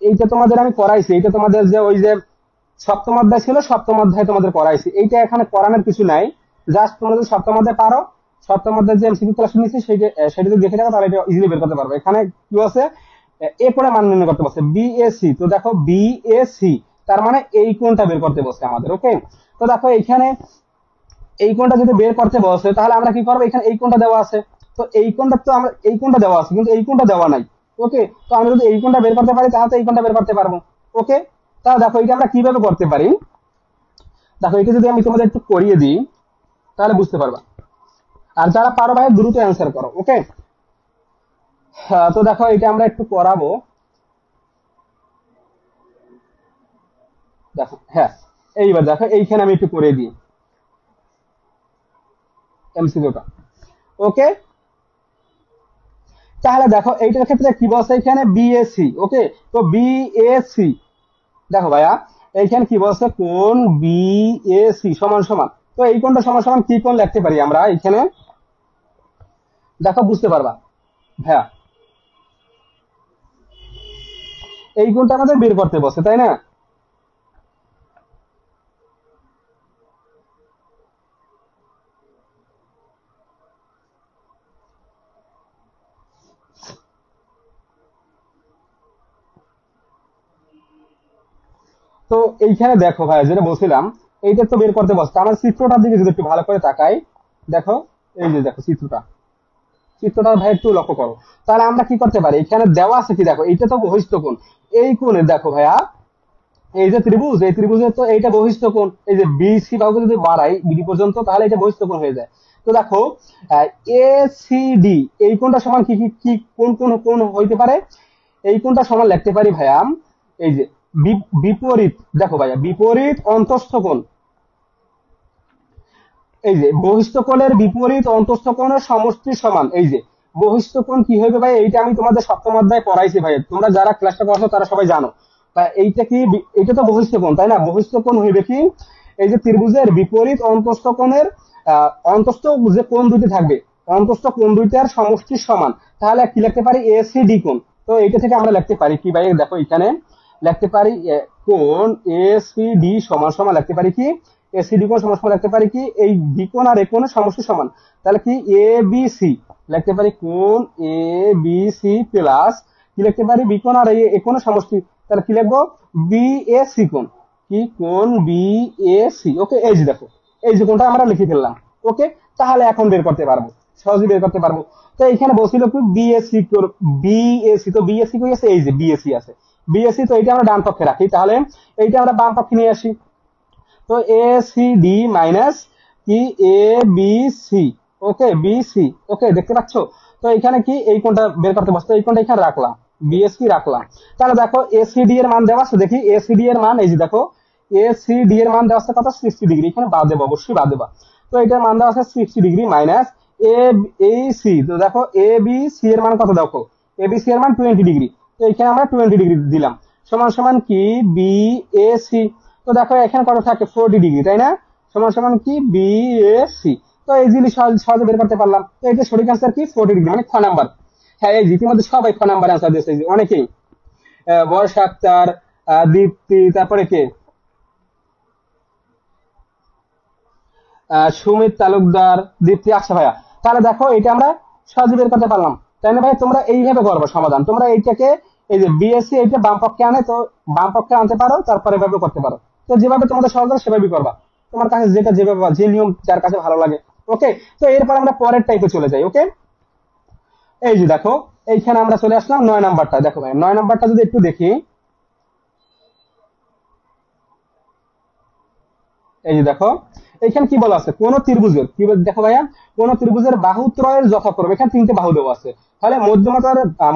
এইটা তোমাদের আমি করাইছি, এইটা তোমাদের যে ওই যে সপ্তম অধ্যায় ছিল, সপ্তম অধ্যায় তোমাদের করাইছি, এইটা এখানে করানোর কিছু নাই। জাস্ট তোমরা যদি সপ্তম অধ্যায় পারো, সপ্তম অধ্যায় যে এমসিকিউ ক্লাস নিয়েছি সেটা যদি দেখে থাকো তাহলে এটা ইজিলি বের করতে পারবে। এখানে কি আছে, এ করে মান নির্ণয় করতে বলছে বিএসি, তো দেখো বিএসি তার মানে এই কোণটা বের করতে বলছে আমাদের। ওকে, তো দেখো এইখানে এই কোণটা যদি বের করতে বলছে তাহলে আমরা কি করবো, এখানে এই কোণটা দেওয়া আছে, তো এই কোণটা তো আমরা এই কোণটা দেওয়া আছে কিন্তু এই কোণটা দেওয়া নাই। ওকে, তো আমি যদি এই কোণটা বের করতে পারি তাহলে তো এই কোণটা বের করতে পারবো। ওকে, তাহলে দেখো এটা আমরা কিভাবে করতে পারি, দেখো এটা যদি আমি তোমাদের একটু করিয়ে দিই তাহলে বুঝতে পারবা। আর যারা পারো ভাই দ্রুত অ্যান্সার করো। ওকে, তো দেখো এটা আমরা একটু করাবো। দেখো হ্যাঁ, এইবার দেখো এইখানে আমি একটু করে দিই এমসিকিউটা। ওকে, তাহলে দেখো এইটার ক্ষেত্রে কি বলছে, এখানে বিএসি। ওকে, তো বিএসি, দেখো ভাইয়া এইখানে কি বলছে, কোন বিএসি সমান সমান, তো এই কোণটা সমান সমান কি কোণ লিখতে পারি আমরা এখানে, দেখো বুঝতে পারবা ভাইয়া, এই কোণটা আমাদের বের করতে বলছে, তাই না। তো এইখানে দেখো ভাইয়া যেটা বলছিলাম, এইটা তো বের করতে বলছে, আমার চিত্রটার দিকে যদি একটু ভালো করে তাকাই, দেখো এই যে দেখো চিত্রটা, চিত্রটা ভাই একটু লক্ষ্য করো। তাহলে আমরা কি করতে পারি, এখানে দেওয়া আছে কি, দেখো এইটা তো বহিস্থ কোণ, এই কোণে দেখো ভাইয়া, এই যে ত্রিভুজ, এই ত্রিভুজের তো এইটা বহিস্থ কোণ, এই যে বিসি বাহুকে যদি বাড়াই বিডি পর্যন্ত তাহলে এটা বহিস্থ কোণ হয়ে যায়। তো দেখো এ সি ডি, এই কোণটা সমান কি কি কি কোন কোন কোণ হইতে পারে, এই কোণটা সমান লিখতে পারি ভাইয়া, এই যে বিপরীত, দেখো ভাইয়া বিপরীত অন্তস্থ কোণ, এই যে বহিস্থ কোণের বিপরীত অন্তস্থ কোণের সমষ্টি সমান, এই যে বহিস্থ কোণ কি হবে ভাই, এইটা আমি তোমাদের সপ্তম অধ্যায়ে পড়াইছি ভাই, তোমরা যারা ক্লাসটা পড়াছো তারা সবাই জানো। বা এইটা কি, এটা তো বহিস্থ কোণ, তাই না, বহিস্থ কোণ হইবে কি, এই যে ত্রিভুজের বিপরীত অন্তস্থ কোণের অন্তস্থ যে কোণ দুটি থাকবে, অন্তস্থ কোণ দুইটার সমষ্টি সমান, তাহলে কি লিখতে পারি, এসি ডি কোণ। তো এইটা থেকে আমরা লিখতে পারি কি ভাই, দেখো এখানে লিখতে পারি কোণ এসিডি সমান সমান লিখতে পারি কি, এসিডি কোণ সমান সমান লিখতে পারি কি, এই বি কোণ আর এ কোণের সমষ্টি সমান, তাহলে কি এ বি সি লিখতে পারি, কোণ এ বি সি প্লাস কি লিখতে পারি, বি কোণ আর এ কোণের সমষ্টি, তাহলে কি লিখবো, বি এ সি কোণ, কি কোণ বি এ সি। ওকে, এই যে দেখো এই যে কোণটা আমরা লিখে ফেললাম। ওকে, তাহলে এখন বের করতে পারবো, সহজে বের করতে পারবো। তো এখানে বলছিল কি বিএসসি, বিএসসি তো বিএসসি কই আছে, এই যে বিএসসি আছে, বিএসসি, তো এইটা আমরা ডান পক্ষে রাখি, তাহলে এইটা আমরা বাম পক্ষে নিয়ে আসি। তো এ সি ডি মাইনাস কি A B C, okay B C, ওকে দেখতে পাচ্ছ? তো এখানে কি এই কোণটা বের করতে পারছো, এই কোণটা এখানে রাখলাম, বিএসসি রাখলাম। তাহলে দেখো এসিডি এর মান দেওয়া আছে, দেখি এসিডি এর মান, এই যে দেখো এসিডি এর মান দেওয়া আছে কত, 60 ডিগ্রি, এখানে বাদ দেবো, অবশ্যই বাদ দেবা। তো এটার মান দেওয়া আছে 60 ডিগ্রি মাইনাস এ এই সি, তো দেখো এ বি সি এর মান কত, দেখো এ বি সি এর মান 20 ডিগ্রি, তো এখানে আমরা 20 ডিগ্রি দিলাম, সমান সমান কি বি এ সি। তো দেখো এখানে কত থাকে, 40 ডিগ্রি, তাই না? সমান সমান কি বি এ সি। তো এই জিনিস সহজে বের করতে পারলাম। তো এটা সঠিক অ্যান্সার কি 40 ডিগ্রি, মানে খ নাম্বার। হ্যাঁ, এই ইতিমধ্যে সবাই খ নাম্বার অ্যান্সার দিয়েছে, অনেকেই। বর্ষা আক্তার, দীপ্তি, তারপরে কে, সুমিত তালুকদার, দীপ্তি, আচ্ছা ভাইয়া। তাহলে দেখো এটা আমরা সহজে বের করতে পারলাম, তাই না ভাই? তোমরা এইভাবে করবো সমাধান, তোমরা এইটাকে এই যে বিএসসি এইটা বাম পক্ষে আনে, তো বাম পক্ষে আনতে পারো, তারপরে এভাবে করতে পারো। তো যেভাবে তোমাদের সহজ হবে সেভাবেই করবা, তোমার কাছে যেটা যেভাবে যে নিয়ম যার কাছে ভালো লাগে। ওকে, তো এরপর আমরা পরের টাইপে চলে যাই। ওকে, এই যে দেখো এইখানে আমরা চলে আসলাম 9 নাম্বারটা। দেখো ভাই 9 নাম্বারটা যদি একটু দেখি, এই যে দেখো এখানে কি বলা আছে, কোন ত্রিভুজের কি দেখো ভাইয়া, কোন ত্রিভুজের বাহু ত্রয়ের যথাক্রমে, এখানে তিনটে বাহু দেওয়া আছে, তাহলে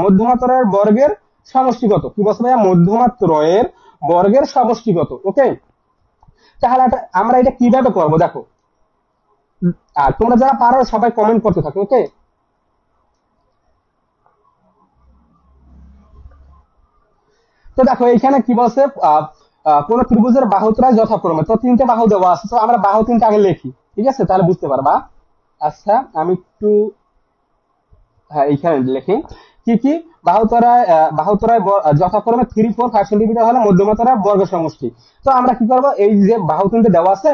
মধ্যমাত্রার বর্গের সমষ্টিগত কি বলছে ভাইয়া, মধ্যমাত্রয়ের বর্গের সমষ্টিগত। ওকে, তাহলে আমরা এটা কিভাবে করবো দেখো, আর তোমরা যারা পারো সবাই কমেন্ট করতে থাকো। ওকে, তো দেখো এইখানে কি বলছে, কোন ত্রিভুজের বাহু ত্রয় যথাক্রমে, তো তিনটে বাহু দেওয়া আছে, তো আমরা বাহু তিনটে আগে লিখি, ঠিক আছে, তাহলে বুঝতে পারবা। আচ্ছা আমি একটু, হ্যাঁ এইখানে লিখি কি কি, বাহুতরায় যথাক্রমে 3, 4, 5 সেন্টিমিটার হলে মধ্যমাত্রার বর্গ সমষ্টি। তো আমরা কি করবো, এই যে বাহু তিনটে দেওয়া আছে,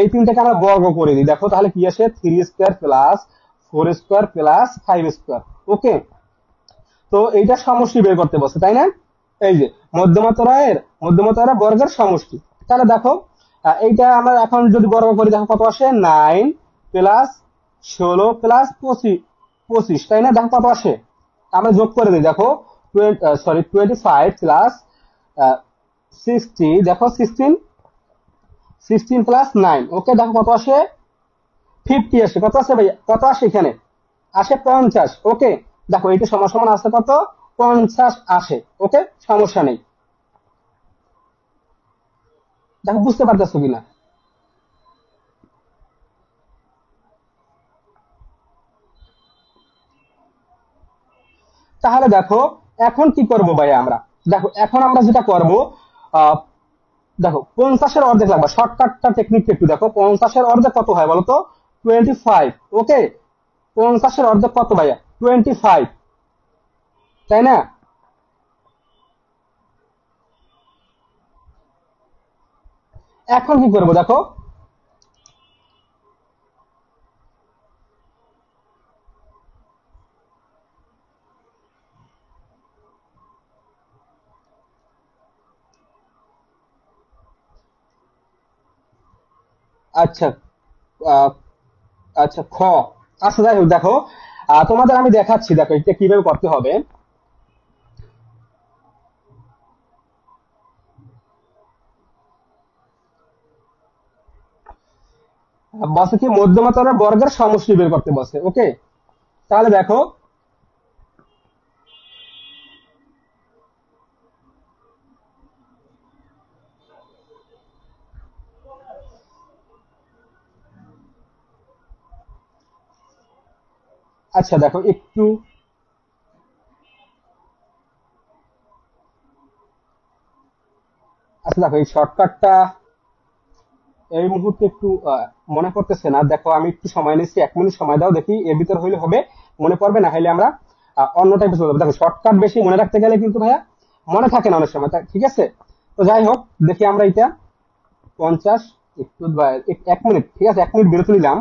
এই তিনটাকে আমরা বর্গ করে দিই। দেখো তাহলে কি আসে, 3 square plus 4 square plus 5 square. Okay, তো এইটা সমষ্টি বের করতে বসে, তাই না? এই যে মধ্যমাত্রার বর্গের সমষ্টি। তাহলে দেখো এইটা আমরা এখন যদি বর্গ করি, দেখো কত আসে, 9 প্লাস 16 প্লাস 25, তাই না? দেখো কত আসে, আমরা যোগ করে দিই, দেখো 25 প্লাস 60, দেখো 16 প্লাস 9, ওকে দেখো কত আসে, 50 আসে। কত আসে ভাই, কত আসে এখানে, আসে 50। ওকে, দেখো এটা সমান সমান আসে কত, 50 আসে। ওকে, সমস্যা নেই। দেখো বুঝতে পারতেছো কিনা। তাহলে দেখো এখন কি করব ভাই আমরা, দেখো এখন আমরা যেটা করব, আহ, দেখো 50-এর অর্ধেক লাগবে, শর্টকাটটা টেকনিক একটু দেখো, 50-এর অর্ধেক কত হয় বলতো, 25। ওকে, 50-এর অর্ধেক কত ভাইয়া, 25, তাই না? এখন কি করব দেখো, আচ্ছা, আহ, আচ্ছা খ, আচ্ছা যাই হোক দেখো, তোমাদের আমি দেখাচ্ছি, দেখো এটা কিভাবে করতে হবে। বসে কি মধ্যমাত্রার বর্গের সমষ্টি বের করতে বসে। ওকে, তাহলে দেখো, আচ্ছা দেখো একটু, আচ্ছা দেখো এই শর্টকাটটা এই মুহূর্তে একটু মনে পড়তেছে না, দেখো আমি একটু সময় নিচ্ছি, 1 মিনিট সময় দাও, দেখি এর ভিতর হইলে হবে, মনে পড়বে, না হলে আমরা অন্য টাইপে চলে যাবো। দেখো শর্টকাট বেশি মনে রাখতে গেলে কিন্তু ভাইয়া মনে থাকে না অনেক সময়, ঠিক আছে? তো যাই হোক, দেখি আমরা এটা 50, একটু 1 মিনিট, ঠিক আছে, 1 মিনিট বিরতি নিলাম।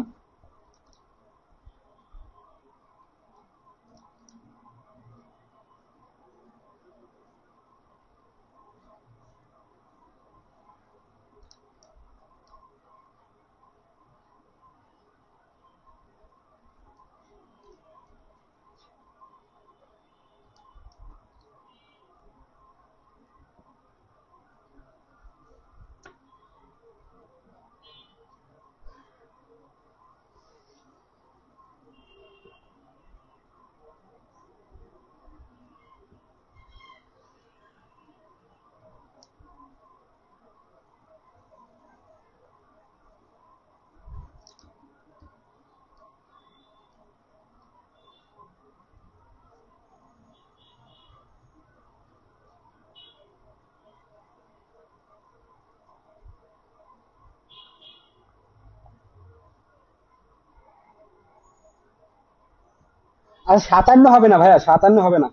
আর 57 হবে না ভাইয়া, 57 হবে না।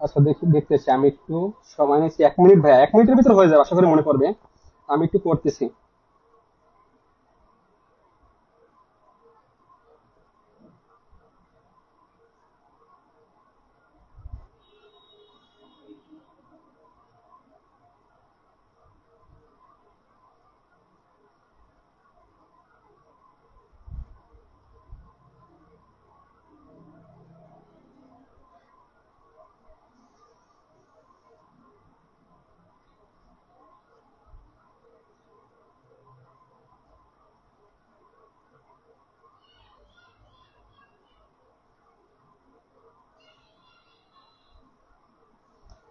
আচ্ছা দেখি, দেখতেছি আমি একটু সময় নিচ্ছি, 1 মিনিট ভাইয়া, 1 মিনিটের ভিতর হয়ে যাবে আশা করি, মনে পড়বে। আমি একটু করতেছি।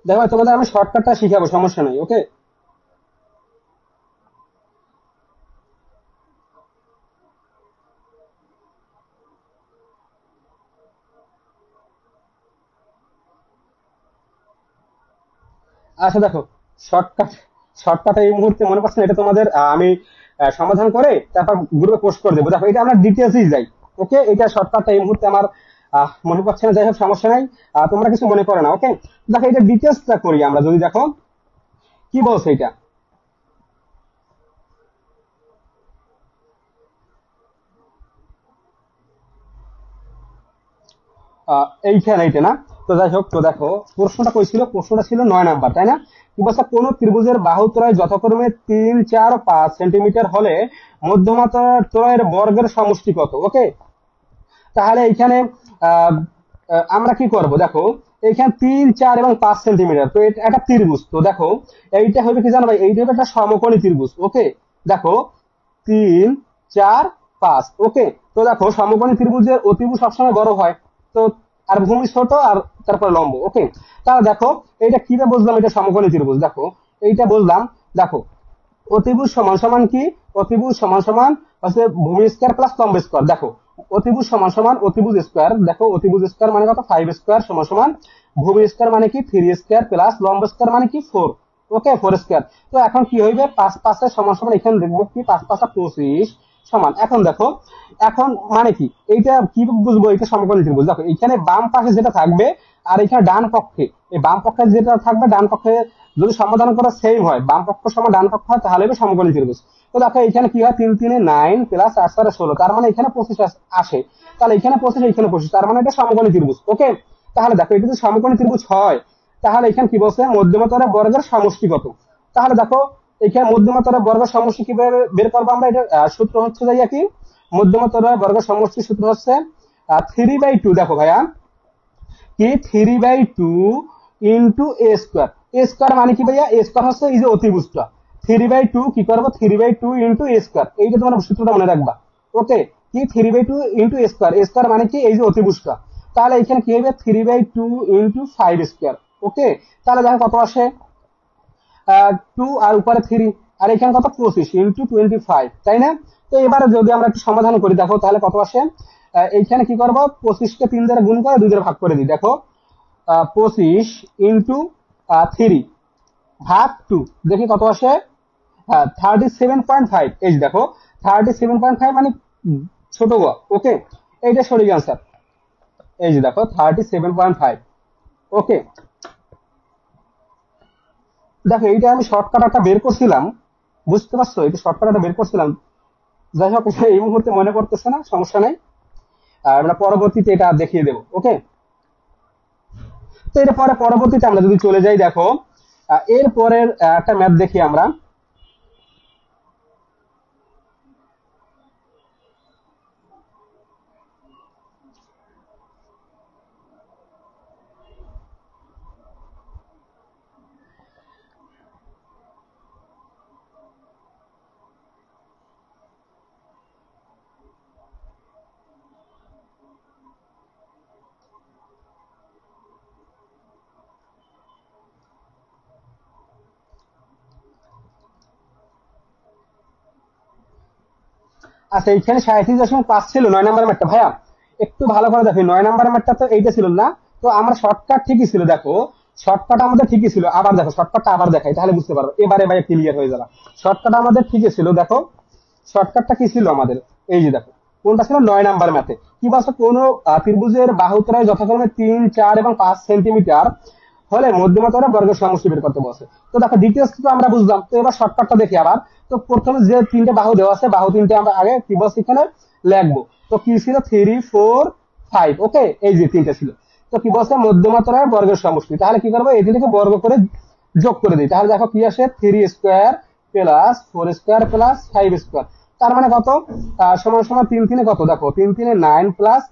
দেখো ভাই, তোমাদের আমি শর্টকাটটা শিখাবো, সমস্যা নেই, ওকে। আচ্ছা দেখো, শর্টকাট, শর্টকাট এই মুহূর্তে মনে পাচ্ছেন, এটা তোমাদের আমি সমাধান করে তারপর গ্রুপে পোস্ট করে দেবো। দেখো এটা আমরা ডিটেলসই যাই, ওকে। এটা শর্টকাটটা এই মুহূর্তে আমার মনে পড়ছে না, যাই হোক সমস্যা নাই। তোমরা কিছু মনে করো না, ওকে। দেখো এটা ডিটেলসটা করি আমরা, যদি দেখো কি বলছে এটা। এইখানে এইটা না। তো যাই হোক, তো দেখো প্রশ্নটা কই ছিল, প্রশ্নটা ছিল 9 নাম্বার, তাই না? কি বলছে, কোন ত্রিভুজের বাহু ত্রয় যথাক্রমে 3, 4, 5 সেন্টিমিটার হলে মধ্যমা ত্রয়ের বর্গের সমষ্টি কত, ওকে। তাহলে এইখানে আহ, আমরা কি করব, দেখো এইখানে 3, 4 এবং 5 সেন্টিমিটার, তো এটা একটা ত্রিভুজ। তো দেখো এইটা হবে কি জানো ভাই, এইটা হবে একটা সমকোণী ত্রিভুজ, ওকে। দেখো 3, 4, 5, ওকে। তো দেখো সমকোণী ত্রিভুজের অতিভুজ সবসময় বড় হয়, তো আর ভূমি ছোট, আর তারপরে লম্ব, ওকে। তাহলে দেখো এইটা কিভাবে বুঝলাম এটা সমকোণী ত্রিভুজ, দেখো এইটা বুঝলাম। দেখো অতিভুজ সমান সমান কি, অতিভুজ সমান সমান হচ্ছে ভূমি স্কয়ার প্লাস লম্ব স্কয়ার। দেখো অতিভুজ সমান সমান অতিভুজ স্কয়ার, দেখো অতিভুজ স্কয়ার মানে কত, 5 স্কয়ার সমান সমান ভূমি স্কয়ার মানে কি 3 স্কয়ার প্লাস লম্ব স্কয়ার মানে কি 4, ওকে, 4 স্কয়ার। তো এখন কি হইবে, 5 5 সমান সমান, এখানে দেখবো কি 5 5 25 সমান। এখন দেখো, এখন মানে কি এইটা কি বুঝবো, এটা সমকোণী ত্রিভুজ। দেখো এখানে বাম পাশে যেটা থাকবে আর এখানে ডান পক্ষে, এই বাম পক্ষে যেটা থাকবে ডান পক্ষে যদি সমাধান করা সেম হয়, বাম পক্ষ সমান ডান পক্ষ হয়, তাহলে হবে সমকোণী ত্রিভুজ। তো দেখো এখানে কি হয়, 3 3 9 প্লাস 8 4 16, তার মানে এখানে 25 আসে। তাহলে এখানে 25, এখানে 25, তার মানে এটা সমকোণী ত্রিভুজ, ওকে। তাহলে দেখো এটা যদি সমকোণী ত্রিভুজ হয়, তাহলে এখানে কি বলছে, মধ্যমতর বর্গের সমষ্টি কত। তাহলে দেখো এখানে মধ্যমতর বর্গের সমষ্টি কিভাবে বের করবো আমরা, এটা সূত্র হচ্ছে যাইয়া কি, মধ্যমতর বর্গের সমষ্টি সূত্র হচ্ছে 3/2। দেখো ভাইয়া কি, 3/2 ইন্টু এ স্কোয়ার। এ স্কোয়ার মানে কি ভাইয়া, এ স্কোয়ার হচ্ছে এই যে অতিভুজটা, 3/2 কি করবো, 3/2 ইন্টু এ স্কোয়ার, এইটা তোমার সূত্রটা মনে রাখবা, ওকে। কি 3/2 ইন্টু এ স্কোয়ার, এ স্কোয়ার মানে কি এই যে অতিভুজটা। তাহলে এখানে কি হবে, 3/2 ইন্টু 5 স্কোয়ার, ওকে। তাহলে দেখো কত আসে, 2 আর উপরে 3, আর এখানে কত 25 ইন্টু 25, তাই না? তো এবারে যদি আমরা একটু সমাধান করি, দেখো তাহলে কত আসে। এইখানে কি করবো, 25কে 3 দ্বারা গুণ করে 2 দ্বারা ভাগ করে দিই। দেখো 25 ইন্টু 3 ভাগ 2, দেখি কত আসে। 37.5, এই যে দেখো 37.5 মানে ছোট গ, ওকে। এইটা সঠিক অ্যান্সার, এই যে দেখো 37.5, ওকে। দেখো এইটা আমি শর্টকাট একটা বের করছিলাম, বুঝতে পারছো, এটা শর্টকাট একটা বের করছিলাম। যাই হোক এটা এই মুহূর্তে মনে করতেছে না, সমস্যা নাই, আমরা পরবর্তীতে এটা দেখিয়ে দেবো, ওকে। তো এটা পরে পরবর্তীতে আমরা যদি চলে যাই, দেখো এর পরের একটা ম্যাথ দেখি আমরা। আচ্ছা এইখানে 37.5 ছিল 9 নাম্বার ম্যাথটা ভাইয়া, একটু ভালো করে দেখো, 9 নাম্বার ম্যাথটা তো এইটা ছিল না। তো আমরা শর্টকাট ঠিকই ছিল, দেখো শর্টকাট আমাদের ঠিকই ছিল, আবার দেখো শর্টকাটটা আবার দেখাই, তাহলে বুঝতে পারো, এবারে ভাই ক্লিয়ার হয়ে যাবে। শর্টকাট আমাদের ঠিকই ছিল, দেখো শর্টকাটটা কি ছিল আমাদের? এই যে দেখো, কোনটা ছিল 9 নাম্বার ম্যাথে কি বলছে, কোন ত্রিভুজের বাহুত্রয় যথাক্রমে 3, 4 এবং 5 সেন্টিমিটার হলে মধ্যমতর বর্গের সমষ্টি বের করতে বলছে। তো দেখো ডিটেলস তো আমরা বুঝলাম, তো এবার শর্টকাটটা দেখি আবার। তো প্রথমে যে তিনটে বাহু দেওয়া আছে, বাহু তিনটে আমরা আগে কি বলছি এখানে লিখবো। তো কি ছিল 3, 4, 5, ওকে, এই যে তিনটে ছিল। তো কি বলছে মধ্যমাত্রার বর্গের সমষ্টি, তাহলে কি করবো এই তিনটাকে বর্গ করে যোগ করে দিই। তাহলে দেখো কি আসে 3 square plus 4 square plus 5 square, তার মানে কত সমান সমান 3 3 কত, দেখো 3 3 9 প্লাস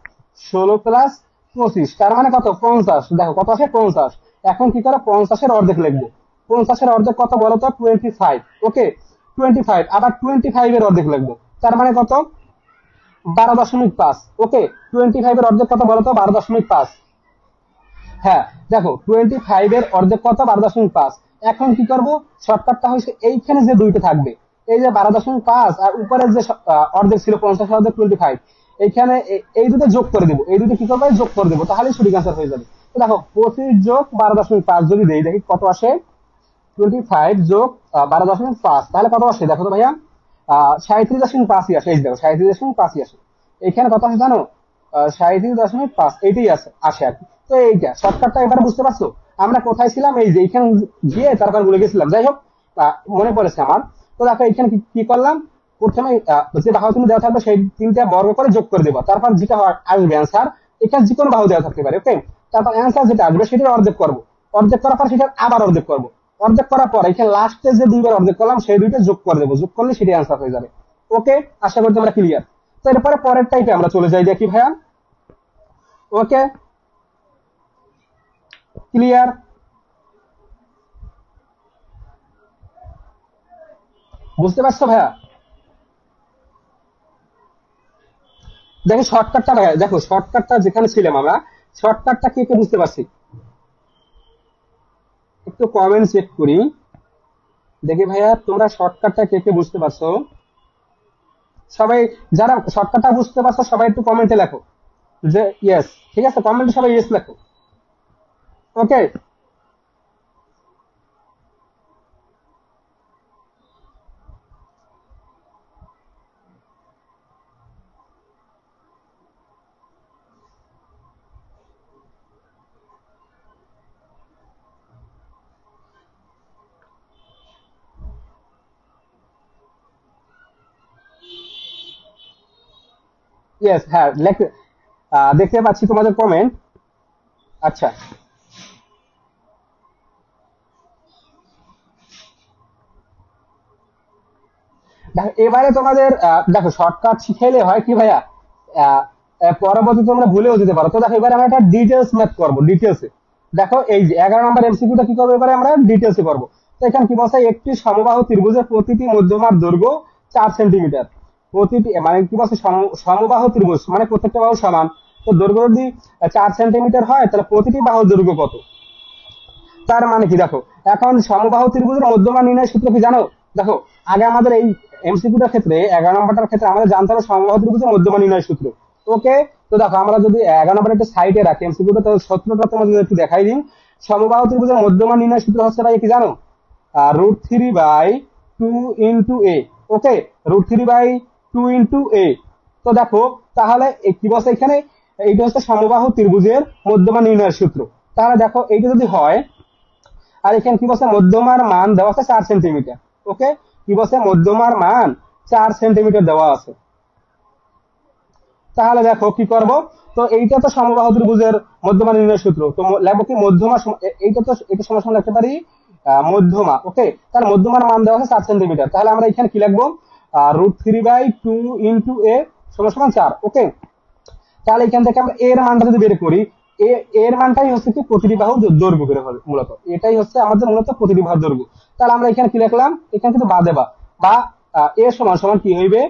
16 প্লাস 25, তার মানে কত 50। দেখো কত আসে 50। এখন কি করে 50-এর অর্ধেক লিখবো। 50-এর অর্ধেক কত বলো তো 25, ওকে 25। আবার 25-এর অর্ধেক লিখবো, তার মানে কত 12.5, ওকে 25-এর অর্ধেক কত বলো তো 12.5। হ্যাঁ দেখো 25-এর অর্ধেক কত 12.5। এখন কি করব, শর্টকাটটা হচ্ছে এইখানে যে দুইটা থাকবে, এই যে 12.5 আর উপরের যে অর্ধেক ছিল 50 অর্ধেক 25, এইখানে এই দুটো যোগ করে দেবো, এই দুটো কি করবো যোগ করে দেবো, তাহলে সঠিক আনসার হয়ে যাবে। তো দেখো 25 যোগ 12.5 যদি দেই, দেখি কত আসে 25 যোগ 12.5, তাহলে কত আসে দেখো তো ভাইয়া 37.5 আসে। এই দেখো 37.5 আসে। এখানে কত আসে জানো 37.5, এইটাই আসে আসে আর কি। তো এইটা শর্টকাটটা এবার বুঝতে পারছো আমরা কোথায় ছিলাম, এই যে এইখানে গিয়ে তারপর ভুলে গেছিলাম। যাই হোক মনে পড়েছে আমার। তো দেখো এখানে কি করলাম, প্রথমে যে বাহু তুমি দেওয়া থাকবে সেই তিনটা বর্গ করে যোগ করে দেবো, তারপর যেটা আসবে অ্যান্সার, এখানে যে কোনো বাহু দেওয়া থাকতে পারে, ওকে। তারপর অ্যান্সার যেটা আসবে সেটা অর্ধেক করবো, অর্ধেক করার পর সেটা আবার অর্ধেক করবো, অর্ধেক করার পর এখানে লাস্টে যে দুইবার অর্ধেক করলাম সেই দুইটা যোগ করে দেবো, যোগ করলে সেটা অ্যান্সার হয়ে যাবে। ওকে, আশা করি তোমরা ক্লিয়ার। তো এরপরে পরের টাইপে আমরা চলে যাই, দেখি ভাইয়া। ওকে, ক্লিয়ার। বুঝতে পারছো ভাইয়া? দেখো শর্টকাটটা ভাইয়া, দেখো শর্টকাটটা যেখানে ছিলাম আমরা, শর্টকাটটা কে কে বুঝতে পারছি একটু কমেন্ট চেক করি, দেখি ভাইয়া তোমরা শর্টকাটটা কে কে বুঝতে পারছো। সবাই যারা শর্টকাটটা বুঝতে পারছো সবাই একটু কমেন্টে লেখো যে ইয়েস, ঠিক আছে, কমেন্টে সবাই ইয়েস লেখো। ওকে, ইয়েস, হ্যাঁ দেখতে পাচ্ছি তোমাদের কমেন্ট। আচ্ছা দেখো এবারে তোমাদের দেখো শর্টকাট শিখাইলে হয় কি ভাইয়া, আহ, পরবর্তীতে তোমরা ভুলেও যেতে পারো। তো দেখো এবারে আমরা একটা ডিটেলস ম্যাথ করবো, ডিটেলসে। দেখো এই যে 11 নম্বর এমসিকিউটা কি করবো এবারে আমরা ডিটেলসে করবো। তো এখানে কি বলছে, একটি সমবাহু ত্রিভুজের প্রতিটি মধ্যমার দৈর্ঘ্য 4 সেন্টিমিটার। প্রতিটি মানে কি বলছে সমবাহু ত্রিভুজ মানে প্রত্যেকটা বাহু সমান। তো দৈর্ঘ্য যদি 4 সেন্টিমিটার হয় তাহলে প্রতিটি বাহুর দৈর্ঘ্য কত, তার মানে কি দেখো এখন সমবাহু ত্রিভুজের মধ্যমান নির্ণয় সূত্র কি জানো? দেখো আগে আমাদের এই এমসিকিউটার ক্ষেত্রে 11 নম্বরটার ক্ষেত্রে আমাদের জানতে হবে সমবাহু ত্রিভুজের মধ্যমান নির্ণয় সূত্র। ওকে, তো দেখো আমরা যদি 11 নম্বর একটা সাইডে রাখি এমসিকিউটা, তো সূত্রটা তোমাদের একটু দেখাই দিন। সমবাহু ত্রিভুজের মধ্যমান নির্ণয় সূত্র হচ্ছে ভাই কি জানো, √3/2 × a, ওকে, √3/2 × a। তো দেখো তাহলে কি বলছে এখানে, এইটা হচ্ছে সমবাহু ত্রিভুজের মধ্যমান নির্ণয়ের সূত্র। তাহলে দেখো এইটা যদি হয়, আর এখানে কি বলছে মধ্যমার মান দেওয়া আছে 4 সেন্টিমিটার, ওকে, কি বলছে মধ্যমার মান 4 সেন্টিমিটার দেওয়া আছে। তাহলে দেখো কি করব, তো এইটা তো সমবাহু ত্রিভুজের মধ্যমা নির্ণয় সূত্র, তো লিখবো কি মধ্যমা এইটা তো এটা সমান লিখতে পারি মধ্যমা, ওকে। তাহলে মধ্যমার মান দেওয়া আছে 4 সেন্টিমিটার, তাহলে আমরা এখানে কি লিখবো √3/2 × a সমান 4, ওকে। তাহলে এখান থেকে আমরা এর মানটা যদি বের করি, এর মানটাই হচ্ছে কি প্রতিটি বাহুর দৈর্ঘ্য বের হবে, মূলত এটাই হচ্ছে আমাদের মূলত প্রতিটি বাহুর দৈর্ঘ্য। তাহলে আমরা এখানে কি লিখলাম, এখানে কিন্তু বাদে বা এ সমান সমান কি হইবে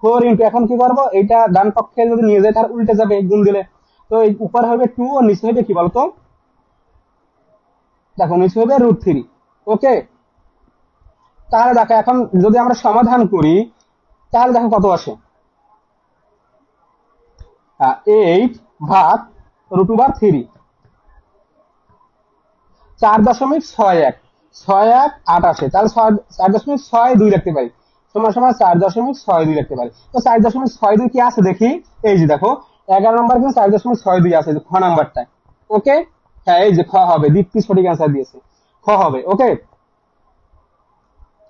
4 এখন কি করবো এটা ডান পক্ষে যদি নিয়ে যায় তার উল্টে যাবে গুণ দিলে। তো এই উপর হবে 2 ও নিচে হবে কি বলতো, দেখো নিচে হবে √3, ওকে। তাহলে দেখো এখন যদি আমরা সমাধান করি তাহলে দেখো কত আসে, 8/√3, 4.61, 61 8 আসে, তাহলে 4.62 রাখতে পারি। সমান সমান 4.62 লিখতে পারি। তো 4.62 কি আছে দেখি, এই যে দেখো 11 নম্বর কিন্তু 4.62 আছে, খ নাম্বারটা। ওকে, হ্যাঁ এই যে খ হবে, দীপ্তি সঠিক অ্যান্সার দিয়েছে, খ হবে। ওকে,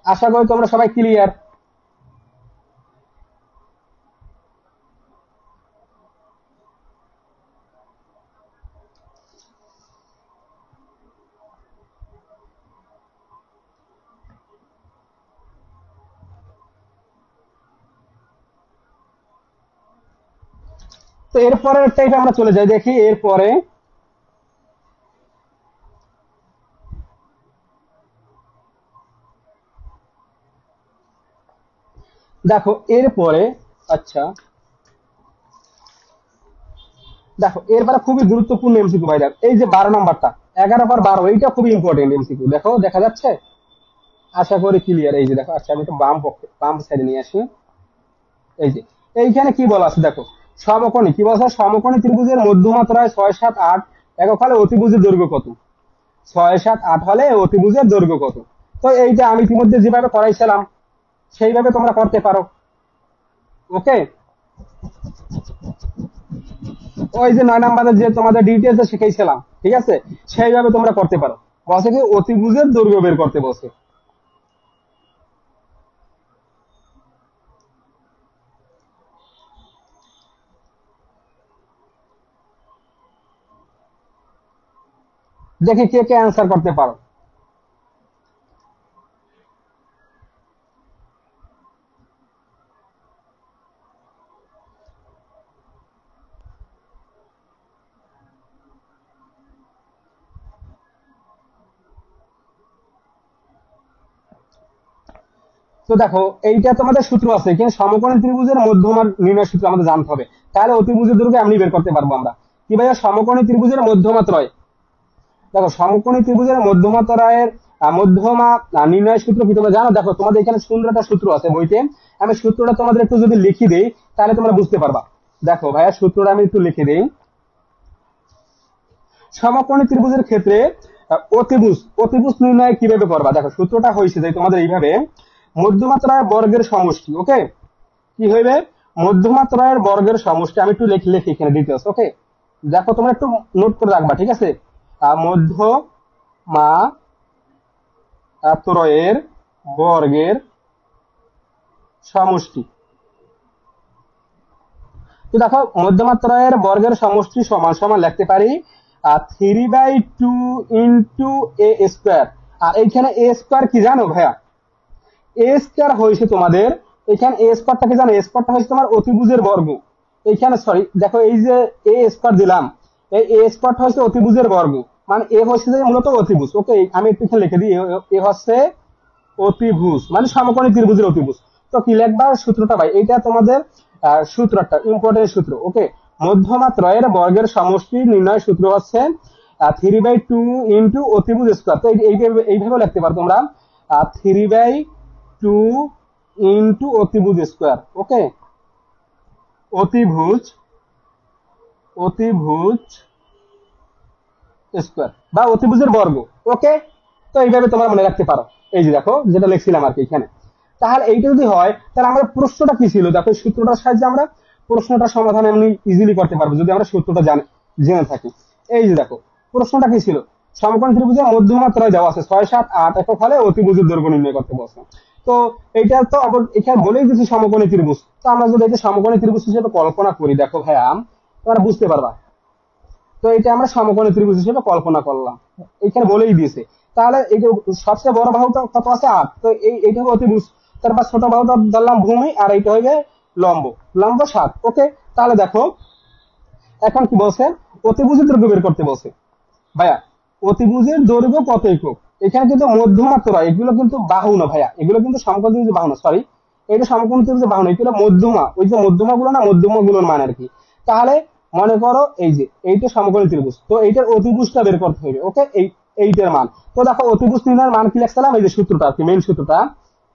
আশা করি তোমরা সবাই ক্লিয়ার। তো এরপরের টাইপে আমরা চলে যাই, দেখি এরপরে দেখো এরপরে, আচ্ছা দেখো এরপরে খুবই গুরুত্বপূর্ণ এমসিকিউ ভাই। দেখো এই যে 12 নাম্বারটা, 11/12, এইটা খুবই ইম্পর্টেন্ট এমসিকিউ। দেখো দেখা যাচ্ছে, আশা করি ক্লিয়ার। এই যে দেখো, আচ্ছা আমি একটু বাম পক্ষে বাম সাইডে নিয়ে আসি। এই যে এইখানে কি বলা আছে দেখো, সমকোণী কি বলা আছে, সমকোণী ত্রিভুজের মধ্যমাত্রায় 6, 7, 8 একক হলে অতিভুজের দৈর্ঘ্য কত? 6, 7, 8 হলে অতিভুজের দৈর্ঘ্য কত? তো এইটা আমি ইতিমধ্যে যেভাবে করাইছিলাম সেইভাবে তোমরা করতে পারো। ওকে, ওই যে 9 নাম্বারের যে তোমাদের ডিটেলস শিখাইছিলাম, ঠিক আছে, সেইভাবে তোমরা করতে পারো। বসে কি অতিভুজের দৈর্ঘ্য বের করতে বসে। দেখি কে কে অ্যান্সার করতে পারো। তো দেখো এইটা তোমাদের সূত্র আছে, এখানে সমকোণী ত্রিভুজের মধ্যমা নির্ণয় সূত্র আমাদের জানতে হবে, তাহলে অতিভুজের দৈর্ঘ্য এমনি বের করতে পারবো আমরা। কি ভাইয়া, সমকোণী ত্রিভুজের মধ্যমা ত্রয়। দেখো সমকোণী ত্রিভুজের মধ্যমা ত্রয়ের মধ্যমা নির্ণয় সূত্র কি তোমরা জানো? দেখো তোমাদের এখানে সুন্দর একটা সূত্র আছে বইতে, আমি সূত্রটা তোমাদের একটু যদি লিখে দেই তাহলে তোমরা বুঝতে পারবা। দেখো ভাইয়া সূত্রটা আমি একটু লিখে দেই। সমকোণী ত্রিভুজের ক্ষেত্রে অতিভুজ অতিভুজ নির্ণয় কিভাবে করবা? দেখো সূত্রটা হয়েছে যে তোমাদের এইভাবে, মধ্যমাত্রায় বর্গের সমষ্টি। ওকে, কি হইবে? মধ্যমাত্রায়ের বর্গের সমষ্টি। আমি একটু লিখি লিখি এখানে ডিটেলস। ওকে, দেখো তোমরা একটু নোট করে রাখবা, ঠিক আছে। মধ্যমাত্রয়ের বর্গের সমষ্টি। তো দেখো মধ্যমাত্রায়ের বর্গের সমষ্টি সমান সমান লিখতে পারি 3/2 ইন্টু এ স্কোয়ার। আর এইখানে এ স্কোয়ার কি জানো ভাইয়া? এ স্কোয়ার হয়েছে তোমাদের, এখানে এ স্কোয়ারটা কি জানো? এ স্কোয়ারটা হয়েছে তোমার অতিভুজের বর্গ। এইখানে সরি দেখো, এই যে এ স্কোয়ার দিলাম, এই এ স্কোয়ারটা হচ্ছে অতিভুজের বর্গ, মানে এ হচ্ছে যে মূলত অতিভুজ। ওকে, আমি একটু এখানে লিখে দিই, এ হচ্ছে অতিভুজ, মানে সমকোণী ত্রিভুজের অতিভুজ। তো কি লিখবা সূত্রটা ভাই? এইটা তোমাদের সূত্রটা ইম্পর্টেন্ট সূত্র। ওকে, মধ্যমাত্রয়ের বর্গের সমষ্টি নির্ণয় সূত্র হচ্ছে 3/2 ইন্টু অতিভুজ স্কোয়ার। তো এইভাবে লিখতে পারো তোমরা 3/2 ইন্টু অতিভুজ স্কোয়ার। ওকে, অতিভুজ অতিভুজ স্কোয়ার বা অতিভুজের বর্গ। ওকে, তো এইভাবে তোমরা মনে রাখতে পারো। এই যে দেখো যেটা লিখছিলাম আর কি এখানে। তাহলে এইটা যদি হয় তাহলে আমরা প্রশ্নটা কি ছিল, দেখো সূত্রটার সাহায্যে আমরা প্রশ্নটার সমাধান এমনি ইজিলি করতে পারবো যদি আমরা সূত্রটা জেনে থাকি। এই যে দেখো প্রশ্নটা কি ছিল, সমকোণ ত্রিভুজের মধ্যমাত্রায় দেওয়া আছে 6, 7, 8 একক হলে অতিভুজের দৈর্ঘ্য নির্ণয় করতে বলছে। তো এইটা তো এখানে বলেই দিচ্ছি সমকোণী ত্রিভুজ। তো আমরা যদি এটা সমকোণী ত্রিভুজ হিসেবে কল্পনা করি, দেখো ভাইয়া তোমরা বুঝতে পারবা। তো এটা আমরা সমকোণী ত্রিভুজ হিসেবে কল্পনা করলাম, এখানে বলেই দিয়েছে। তাহলে এই যে সবচেয়ে বড় বাহুটা কত আছে? 8। তো এইটা হবে অতিভুজ। তারপর ছোট বাহুটা ধরলাম ভূমি, আর এইটা হইবে লম্ব, লম্ব 7। ওকে, তাহলে দেখো এখন কি বলছে, অতিভুজের দৈর্ঘ্য বের করতে বলছে। ভাইয়া অতিভুজের দৈর্ঘ্য কত একক? এখানে কিন্তু মধ্যমাত্রা, এগুলো কিন্তু বাহু না ভাইয়া, এগুলো কিন্তু সমকোণ ত্রিভুজের বাহু না, সরি এটা সমকোণ ত্রিভুজের বাহু না, এগুলো মধ্যমা, ওই যে মধ্যমা গুলো না, মধ্যমা গুলোর মান আর কি। তাহলে মনে করো এই যে এইটা সমকোণী ত্রিভুজ, তো এইটার অতিভুজটা বের করতে হবে। ওকে, এইটার মান। তো দেখো অতিভুজ নির্ণয়ের মান কি লিখছিলাম, এই যে সূত্রটা আর কি, মেইন সূত্রটা।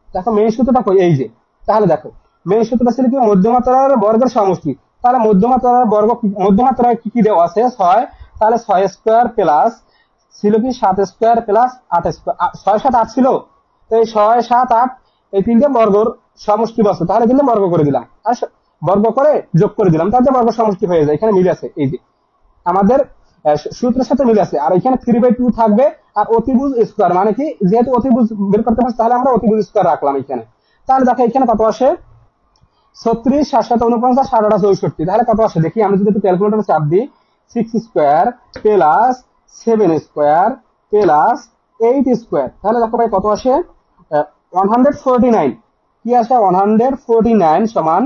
দেখো মেইন সূত্রটা কই, এই যে। তাহলে দেখো মেইন সূত্রটা ছিল কি, মধ্যমাত্রার বর্গের সমষ্টি। তাহলে মধ্যমাত্রার বর্গ, মধ্যমাত্রায় কি কি দেওয়া আছে? 6। তাহলে 6 স্কোয়ার প্লাস ছিল কি 7 স্কোয়ার প্লাস 8 স্কোয়ার, 6, 7, 8 ছিল। তো এই 6, 7, 8 এই তিনটে বর্গর সমষ্টি বস্তু, তাহলে কিন্তু বর্গ করে দিলাম আর বর্গ করে যোগ করে দিলাম, তাতে বর্গ সমষ্টি হয়ে যায়। এখানে মিল আছে, এই যে আমাদের সূত্রের সাথে মিল আছে। আর এখানে 3/2 থাকবে। আর অতিভুজ স্কোয়ার মানে কি, যেহেতু অতিভুজ বের করতে পারছি তাহলে আমরা অতিভুজ স্কোয়ার রাখলাম এখানে। তাহলে দেখো এখানে কত আসে, 36, 7 7 49, 8 8 64। তাহলে কত আসে দেখি, আমি যদি একটু ক্যালকুলেটরে চাপ দিই, 6 square plus 7 square plus 8 square, তাহলে দেখো ভাই কত আসে, 149। কি আসে, 149 সমান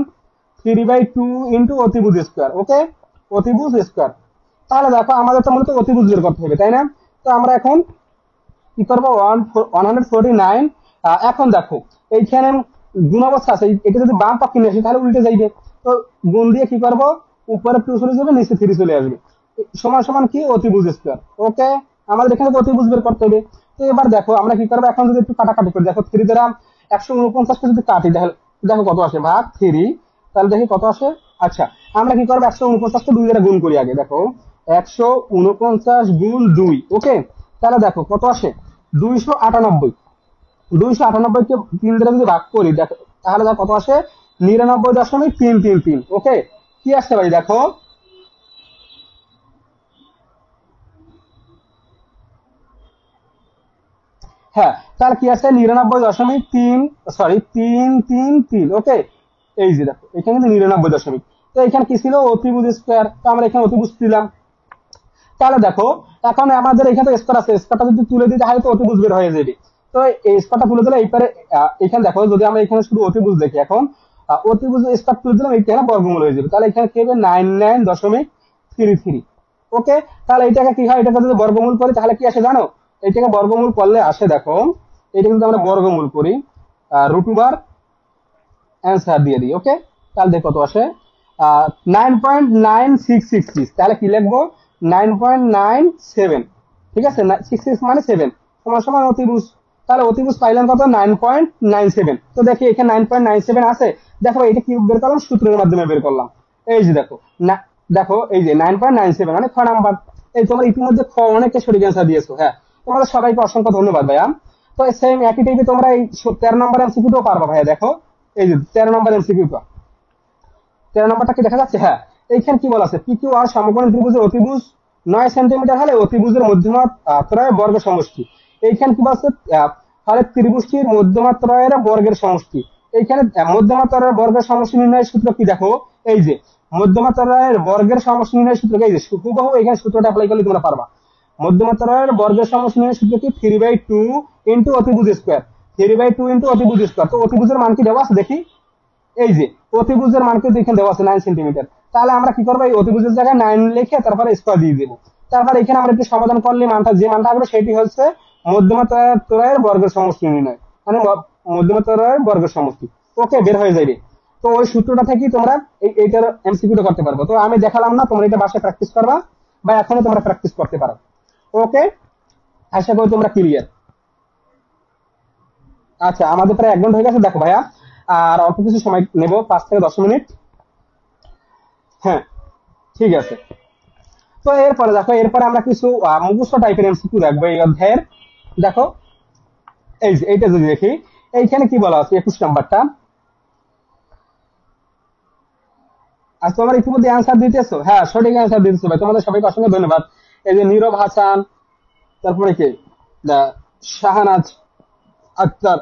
3/2 ইন্টু অতিভুজ স্কোয়ার। ওকে, অতিভুজ স্কোয়ার। তাহলে দেখো আমাদের তো মূলত অতিভুজ বের করতে হবে, তাই না? তো আমরা এখন কি করবো, 149। এখন দেখো এইখানে গুণ অবস্থা আছে, এটা যদি বাম পক্ষে নিয়ে আসি তাহলে উল্টে যাইবে। তো গুণ দিয়ে কি করবো, উপরে 2 চলে যাবে, নিচে 3 চলে আসবে, সমান সমান কি, অতিভুজ স্কোয়ার। ওকে, আমাদের এখানে তো অতিভুজ বের করতে হবে। তো এবার দেখো আমরা কি করবো, এখন যদি একটু কাটাকাটি করি, দেখো 3 দ্বারা 149কে যদি কাটি, দেখো কত আসে, ভাগ 3। তাহলে দেখি কত আসে। আচ্ছা, আমরা কি করবো, 149কে 2 দ্বারা গুণ করি আগে। দেখো 149 গুণ 2, ওকে, তাহলে দেখো কত আসে, 298। 298কে 3 দ্বারা যদি ভাগ করি, দেখো তাহলে দেখো কত আসে, 99.333। ওকে, কি আসছে ভাই দেখো, হ্যাঁ, তাহলে কি আছে, 99.3, সরি 333। ওকে, এই যে দেখো এখানে কিন্তু 99 দশমিক। তো এখানে কি ছিল, অতিভুজ স্কোয়ার, তো আমরা এখানে অতিভুজ দিলাম। তাহলে দেখো এখন আমাদের এখানে তো স্কোয়ার আছে, স্কোয়ারটা যদি তুলে দিই তাহলে তো অতিভুজ বের হয়ে যাবে। তো এই স্কোয়ারটা তুলে দিলে এইপারে, এখানে দেখো যদি আমরা এখানে শুধু অতিভুজ দেখি, এখন অতিভুজ স্কোয়ার তুলে দিলাম, এইখানে বর্গমূল হয়ে যাবে। তাহলে এখানে কি হবে, 99.33। ওকে, তাহলে এটাকে কি হয়, এটাকে যদি বর্গমূল করি তাহলে কি আসে জানো, এটাকে বর্গমূল করলে আসে, দেখো এটা কিন্তু আমরা বর্গমূল করি, √, অ্যান্সার দিয়ে দিই। ওকে, তাহলে দেখো কত আসে, 9.9666। তাহলে কি লিখবো, 9.97। ঠিক আছে, 66 মানে 7 সমান সমান অতিভুজ। তাহলে অতিভুজ পাইলাম কত, 9.97। তো দেখি এখানে 9.97 আছে। দেখো এটা কি বের করলাম, সূত্রের মাধ্যমে বের করলাম। এই যে দেখো না, দেখো এই যে 9.97 মানে খ নাম্বার। এই তোমরা ইতিমধ্যে খ অনেকটা সঠিক অ্যান্সার দিয়েছো। হ্যাঁ, তোমাদের সবাইকে অসংখ্য ধন্যবাদ ভাইয়া। তো সেম একই টাইপে তোমরা এই 13 নম্বর এমসিকিউটাও পারবা ভাইয়া। দেখো এই যে 13 নম্বর এমসিকিউটা, 13 নম্বরটা কি দেখা যাচ্ছে, হ্যাঁ, এইখানে কি বলা আছে, পিকিউ আর সমকোণী ত্রিভুজের অতিভুজ 9 সেন্টিমিটার হলে অতিভুজের মধ্যমাত্রায় বর্গ সমষ্টি। এইখানে কি বলছে, ফলে ত্রিভুজটির মধ্যমাত্রায় বর্গের সমষ্টি। এইখানে মধ্যমাত্রার বর্গের সমষ্টি নির্ণয়ের সূত্র কি, দেখো এই যে মধ্যমাত্রার বর্গের সমষ্টি নির্ণয়ের সূত্র, এই যে হুবহু এখানে সূত্রটা অ্যাপ্লাই করলে তোমরা পারবা। মধ্যমাত্রার বর্গের সমষ্টি নির্ণয়ের সূত্র কি, 3/2 ইন্টু অতিভুজ স্কোয়ার। 3/2 ইন্টু অতিভুজ স্কোয়ার। তো অতিভুজের মান কি দেওয়া আছে দেখি, এই যে অতিভুজের মান কিন্তু এখানে দেওয়া আছে 9 সেন্টিমিটার। তাহলে আমরা কি করবো, এই অতিভুজের জায়গায় 9 লিখে তারপরে স্কোয়ার দিয়ে দেবো। তারপর এখানে আমরা একটু সমাধান করলে মানটা, যে মানটা আসবে সেটি হচ্ছে মধ্যমাত্রার বর্গের সমষ্টি নির্ণয়, মানে মধ্যমাত্রার বর্গের সমষ্টি। ওকে, বের হয়ে যাবে। তো ওই সূত্রটা থেকে তোমরা এইটার এমসিকিউটা করতে পারবো। তো আমি দেখালাম না, তোমরা এটা বাসায় প্র্যাকটিস করবা বা এখনো তোমরা প্র্যাকটিস করতে পারো। ওকে, আশা করি তোমরা ক্লিয়ার। আচ্ছা, আমাদের প্রায় 1 ঘন্টা হয়ে গেছে দেখো ভাইয়া, আর অল্প কিছু সময় নেব, 5 থেকে 10 মিনিট। হ্যাঁ, ঠিক আছে। তো এরপরে দেখো, এরপরে আমরা কিছু মুখস্থ টাইপের এমসিকিউ দেখবো এই অধ্যায়ের। দেখো এই যে এইটা যদি দেখি, এইখানে কি বলা আছে 21 নাম্বারটা। আজ তোমার ইতিমধ্যে অ্যান্সার দিতেছো, হ্যাঁ সঠিক অ্যান্সার দিতেছো ভাই, তোমাদের সবাইকে অসংখ্য ধন্যবাদ। এই যে নীরব হাসান, তারপরে কি শাহানাজ আক্তার।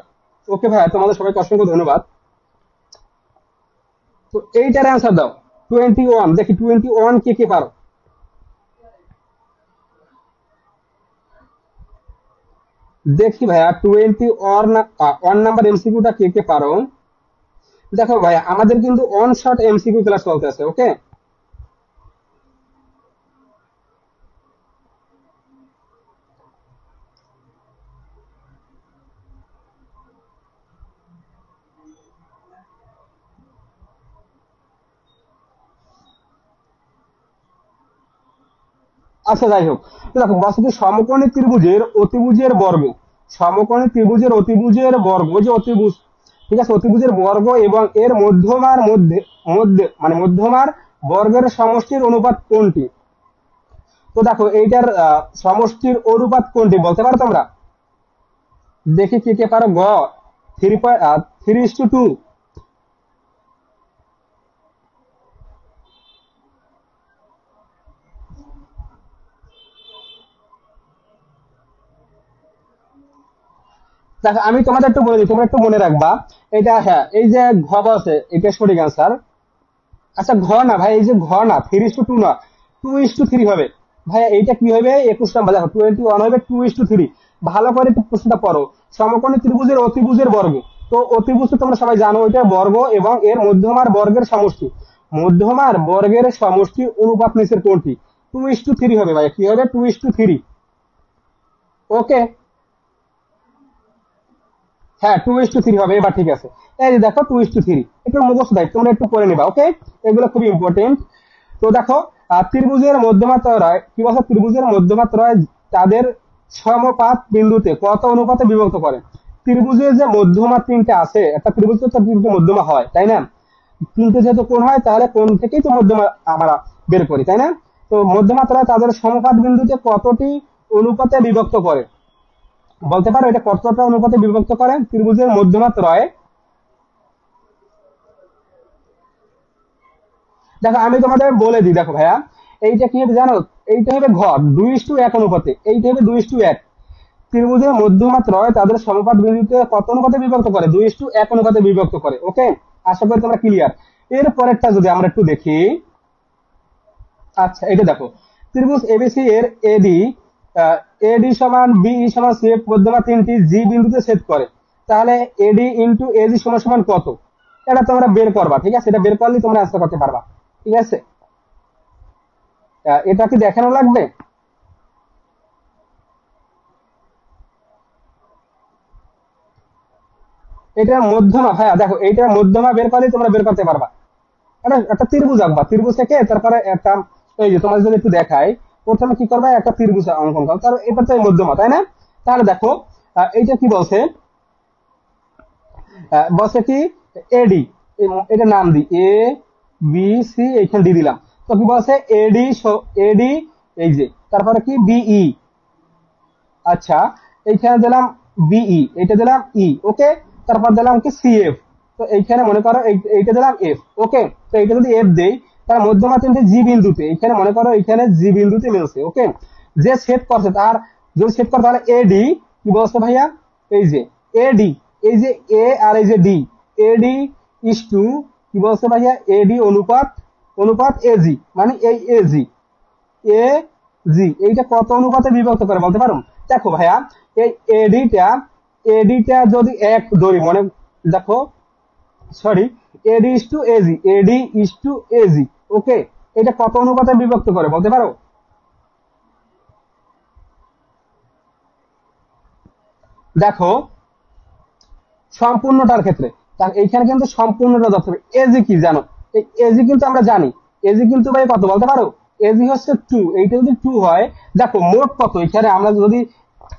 ওকে ভাই, তোমাদের সবাইকে অসংখ্য ধন্যবাদ। তো এইটার অ্যান্সার দাও, 21। দেখি 21 কে কে পারো। দেখি ভাইয়া 21 নাম্বার এমসিকিউটা কে কে পারো। দেখো ভাইয়া আমাদের কিন্তু অন শর্ট এমসিকিউ ক্লাস চলতেছে। ওকে, আচ্ছা যাই হোক। তো দেখো বস্তুত সমকোণী ত্রিভুজের অতিভুজের বর্গ, সমকোণী ত্রিভুজের অতিভুজের বর্গ, ওই যে অতিভুজ, ঠিক আছে, অতিভুজের বর্গ এবং এর মধ্যমার মধ্যে মধ্যে মানে মধ্যমার বর্গের সমষ্টির অনুপাত কোনটি। তো দেখো এইটার সমষ্টির অনুপাত কোনটি বলতে পারো তোমরা। দেখি কে কে পারো। গ, 3:2। দেখো আমি তোমাদের একটু বলে দিই, তোমরা একটু মনে রাখবা। এটা হ্যাঁ, এই যে ঘ আছে এটা সঠিক অ্যান্সার। আচ্ছা ঘ না ভাই, এই যে ঘ না, 3:2 না, 2:3 হবে। ভাই এইটা কি হবে, 21 নাম্বার। দেখো 21 হবে 2:3। ভালো করে একটু প্রশ্নটা পড়ো। সমকোণী ত্রিভুজের অতিভুজের বর্গ। তো অতিভুজ তো তোমরা সবাই জানো, ওইটা বর্গ এবং এর মধ্যমার বর্গের সমষ্টি। মধ্যমার বর্গের সমষ্টি অনুপাত নিচের কোনটি? 2:3 হবে ভাই, কি হবে 2:3। ওকে, হ্যাঁ 2:3 হবে, এবার ঠিক আছে। এই যে দেখো 2:3, একটু মুখস্থ দায়িত্ব তোমরা একটু করে নিবা। ওকে, এগুলো খুবই ইম্পর্টেন্ট। তো দেখো ত্রিভুজের মধ্যমাত্রায় কি বলছে, ত্রিভুজের মধ্যমাত্রায় তাদের সমপাত বিন্দুতে কত অনুপাতে বিভক্ত করে? ত্রিভুজের যে মধ্যমা তিনটা আছে, একটা ত্রিভুজ তো তিনটে মধ্যমা হয় তাই না? তিনটে যেহেতু কোণ হয়, তাহলে কোণ থেকেই তো মধ্যমা আমরা বের করি তাই না? তো মধ্যমাত্রায় তাদের সমপাত বিন্দুতে কতটি অনুপাতে বিভক্ত করে? বলতে পারো এটা কতটা অনুপাতে বিভক্ত করে ত্রিভুজের মধ্যমাত্রায়? দেখো আমি তোমাদের বলে দিই, দেখো ভাইয়া এইটা কি হবে জানো, এইটা হবে ঘ 2:1 অনুপাতে, এইটা হবে 2:1। ত্রিভুজের মধ্যমাত্রায় তাদের সমপাত বিন্দুতে কত অনুপাতে বিভক্ত করে? 2:1 অনুপাতে বিভক্ত করে। ওকে, আশা করি তোমরা ক্লিয়ার। এর পরেরটা যদি আমরা একটু দেখি। আচ্ছা এটা দেখো, ত্রিভুজ এবিসি এর এডি এডি সমান বিই সমান সি মধ্যমা তিনটি জি বিন্দুতে ছেদ করে, তাহলে এডি ইন্টু এজি সমান সমান কত? এটা তোমরা বের করবা, ঠিক আছে? এটা বের করলে তোমরা অ্যান্সার করতে পারবা, ঠিক আছে? এটা কি দেখানো লাগবে? এটা মধ্যমা ভাইয়া, দেখো এইটা মধ্যমা বের করলে তোমরা বের করতে পারবা। একটা একটা ত্রিভুজ আঁকবা, ত্রিভুজ থেকে তারপরে একটা, এই যে তোমার যদি একটু দেখাই, প্রথমে কি করবা, একটা ত্রিভুজ অঙ্কন করো, তার এটা তো মধ্যমা তাই না? তাহলে দেখো এইটা কি বলছে, বলছে কি এডি, এটা নাম দি এ বি সি, এইখানে দিয়ে দিলাম। তো কি বলছে এডি, এডি এই যে, তারপরে কি বিই, আচ্ছা এইখানে দিলাম বিই, এটা দিলাম ই, ওকে, তারপর দিলাম কি সিএফ। তো এইখানে মনে করো এইটা দিলাম এফ। ওকে, তো এইটা যদি এফ দেই, তার মধ্যমা তিনটে জি বিন্দুতে, এইখানে মনে করো এইখানে জি বিন্দুতে মিলছে। ওকে, যে সেট করছে তার যদি সেট করে, তাহলে এডি কি বলছে ভাইয়া, এই যে এডি, এই যে এ আর এই যে ডি, এডি ইস টু কি বলছে ভাইয়া, এডি অনুপাত অনুপাত এজি, মানে এই এজি, এ জি এইটা কত অনুপাতে বিভক্ত করে বলতে পারো? দেখো ভাইয়া, এই এডিটা, এডিটা যদি এক ধরি, মনে দেখো, sorry, eddy is to AG, eddy is to AG, ওকে, এটা কত অনুপাতে বিভক্ত করে বলতে পারো? দেখো সম্পূর্ণটার ক্ষেত্রে, এইখানে কিন্তু সম্পূর্ণটা ধরতে হবে। এজি কি জানো, এই এজি কিন্তু আমরা জানি, এজি কিন্তু ভাই কত বলতে পারো? এজি হচ্ছে 2, এইটা যদি 2 হয়, দেখো মোট কত এখানে আমরা যদি,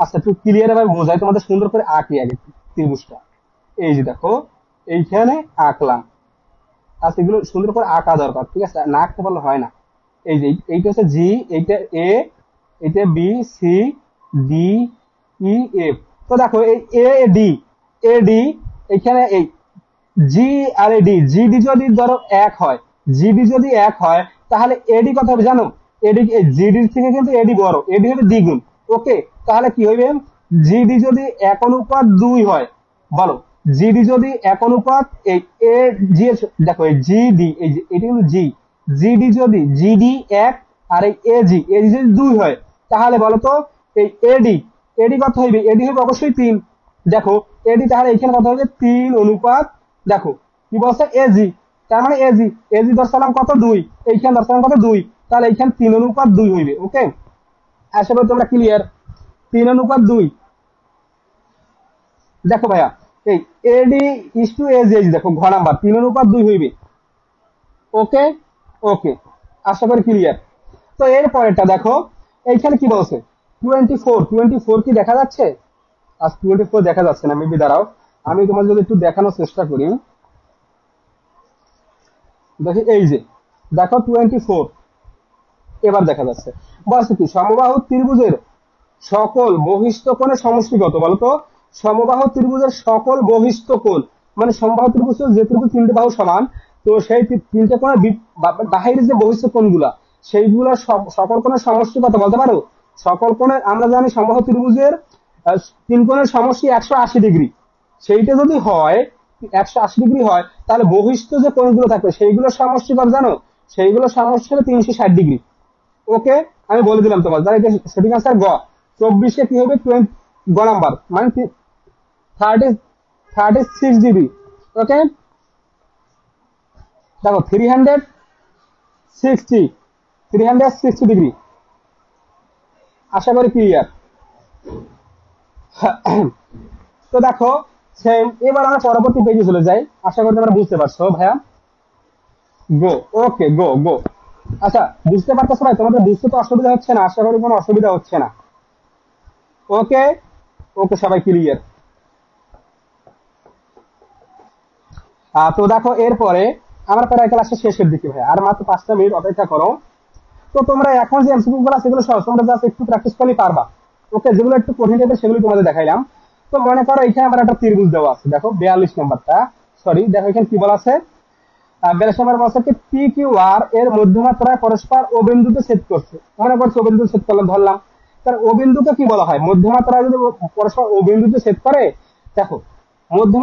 আচ্ছা একটু ক্লিয়ার ভাবে বোঝাই তোমাদের, সুন্দর করে আঁকি আগে ত্রিভুজটা। এই যে দেখো এইখানে আঁকলাম, আচ্ছা এগুলো সুন্দর করে আঁকা দরকার, ঠিক আছে? না আঁকতে পারলে হয় না। এই যে এইটা হচ্ছে জি, এইটা এ, এটা B C D E F. তো দেখো এই এ ডি, এ ডি, এখানে এই জি আর এডি, জিডি যদি ধরো এক হয়, জিডি যদি এক হয়, তাহলে এডি কত হবে জানো? এডি জিডি থেকে কিন্তু এডি বড়, এডি হবে দ্বিগুণ। ওকে, তাহলে কি হবে, জিডি যদি 1:2 হয়, বলো, জিডি যদি 1:, এই এ জি, দেখো এই জিডি, এই যে এটা কিন্তু জি, জিডি যদি জিডি এক আর এই এজি, এজি যদি 2 হয়, তাহলে বলো তো এই এডি, এডি কত হইবে? এডি হবে অবশ্যই 3। দেখো এডি তাহলে এখানে কত হবে, 3:, দেখো কি বলছে এজি, তার মানে এজি, এজি দর্শালাম কত 2, এইখানে দর্শালাম কত 2, তাহলে এইখানে 3:2 হইবে। ওকে, আশা করি তোমরা ক্লিয়ার। 3:2। দেখো ভাইয়া এই এডি ইস টু এজি, দেখো ঘ নাম্বার 3:2 হইবে। ওকে, ওকে, আশা করি ক্লিয়ার। তো এর পরেরটা দেখো, এইখানে কি বলছে 24, 24 কি দেখা যাচ্ছে? আজ 24 দেখা যাচ্ছে না, মেবি দাঁড়াও আমি তোমার যদি একটু দেখানোর চেষ্টা করি। দেখি এই যে দেখো 24 এবার দেখা যাচ্ছে। বলছে কি সমবাহু ত্রিভুজের সকল বহিস্থ কোণের সমষ্টি কত বলতো? সমবাহু ত্রিভুজের সকল বহিস্থ কোণ, মানে সমবাহু ত্রিভুজ যে ত্রিভুজ তিনটে বাহু সমান, তো সেই তিনটে কোণের বাহিরের যে বহিস্থ কোণগুলা, সেইগুলো সকল কোণের সমষ্টি কত বলতে পারো? সকল কোণের আমরা জানি সমবাহু ত্রিভুজের আহ, তিন কোণের সমষ্টি 180 ডিগ্রি। সেইটা যদি হয় 180 ডিগ্রি হয়, তাহলে বহিস্থ যে কোণগুলো থাকবে সেইগুলোর সমষ্টি কত জানো? সেইগুলোর সমষ্টি হলো 360 ডিগ্রি। ওকে, আমি বলে দিলাম তোমার, তাহলে এটা সঠিক আনসার গ। 24 কি হবে? গ নাম্বার, মানে 36 ডিগ্রি। ওকে, দেখো 360 ডিগ্রি। আশা করি ক্লিয়ার। তো দেখো সেম, এবার আমরা পরবর্তী পেজে চলে যাই। আশা করি তোমরা বুঝতে পারছো ভাইয়া। গো, ওকে, গো গো। আচ্ছা, বুঝতে পারতেছো ভাই? তোমাদের বুঝতে তো অসুবিধা হচ্ছে না? আশা করি কোনো অসুবিধা হচ্ছে না। ওকে, ওকে, সবাই ক্লিয়ার। তো দেখো এরপরে আমরা প্রায় ক্লাসের শেষের দিকে ভাই, আর মাত্র 5টা মিনিট অপেক্ষা করো। তো তোমরা এখন যে এমসিকিউ গুলো আছে সেগুলো সহজ, তোমরা জাস্ট একটু প্র্যাকটিস করলেই পারবা। ওকে, যেগুলো একটু কঠিন টাইপের সেগুলো তোমাদের দেখাইলাম। তো মনে করো এখানে আমার একটা ত্রিভুজ দেওয়া আছে, দেখো 42 নম্বরটা, সরি দেখো এখানে কি বলা আছে। 42 নম্বর বলছে কি পি কিউ আর এর মধ্যমাত্রায় পরস্পর ও বিন্দুতে ছেদ করছে। মনে করছো ও বিন্দুতে ছেদ করলাম ধরলাম, তার ও বিন্দুকে কি বলা হয়? মধ্যমাত্রায় যদি পরস্পর ও বিন্দুতে ছেদ করে, দেখো মধ্যমা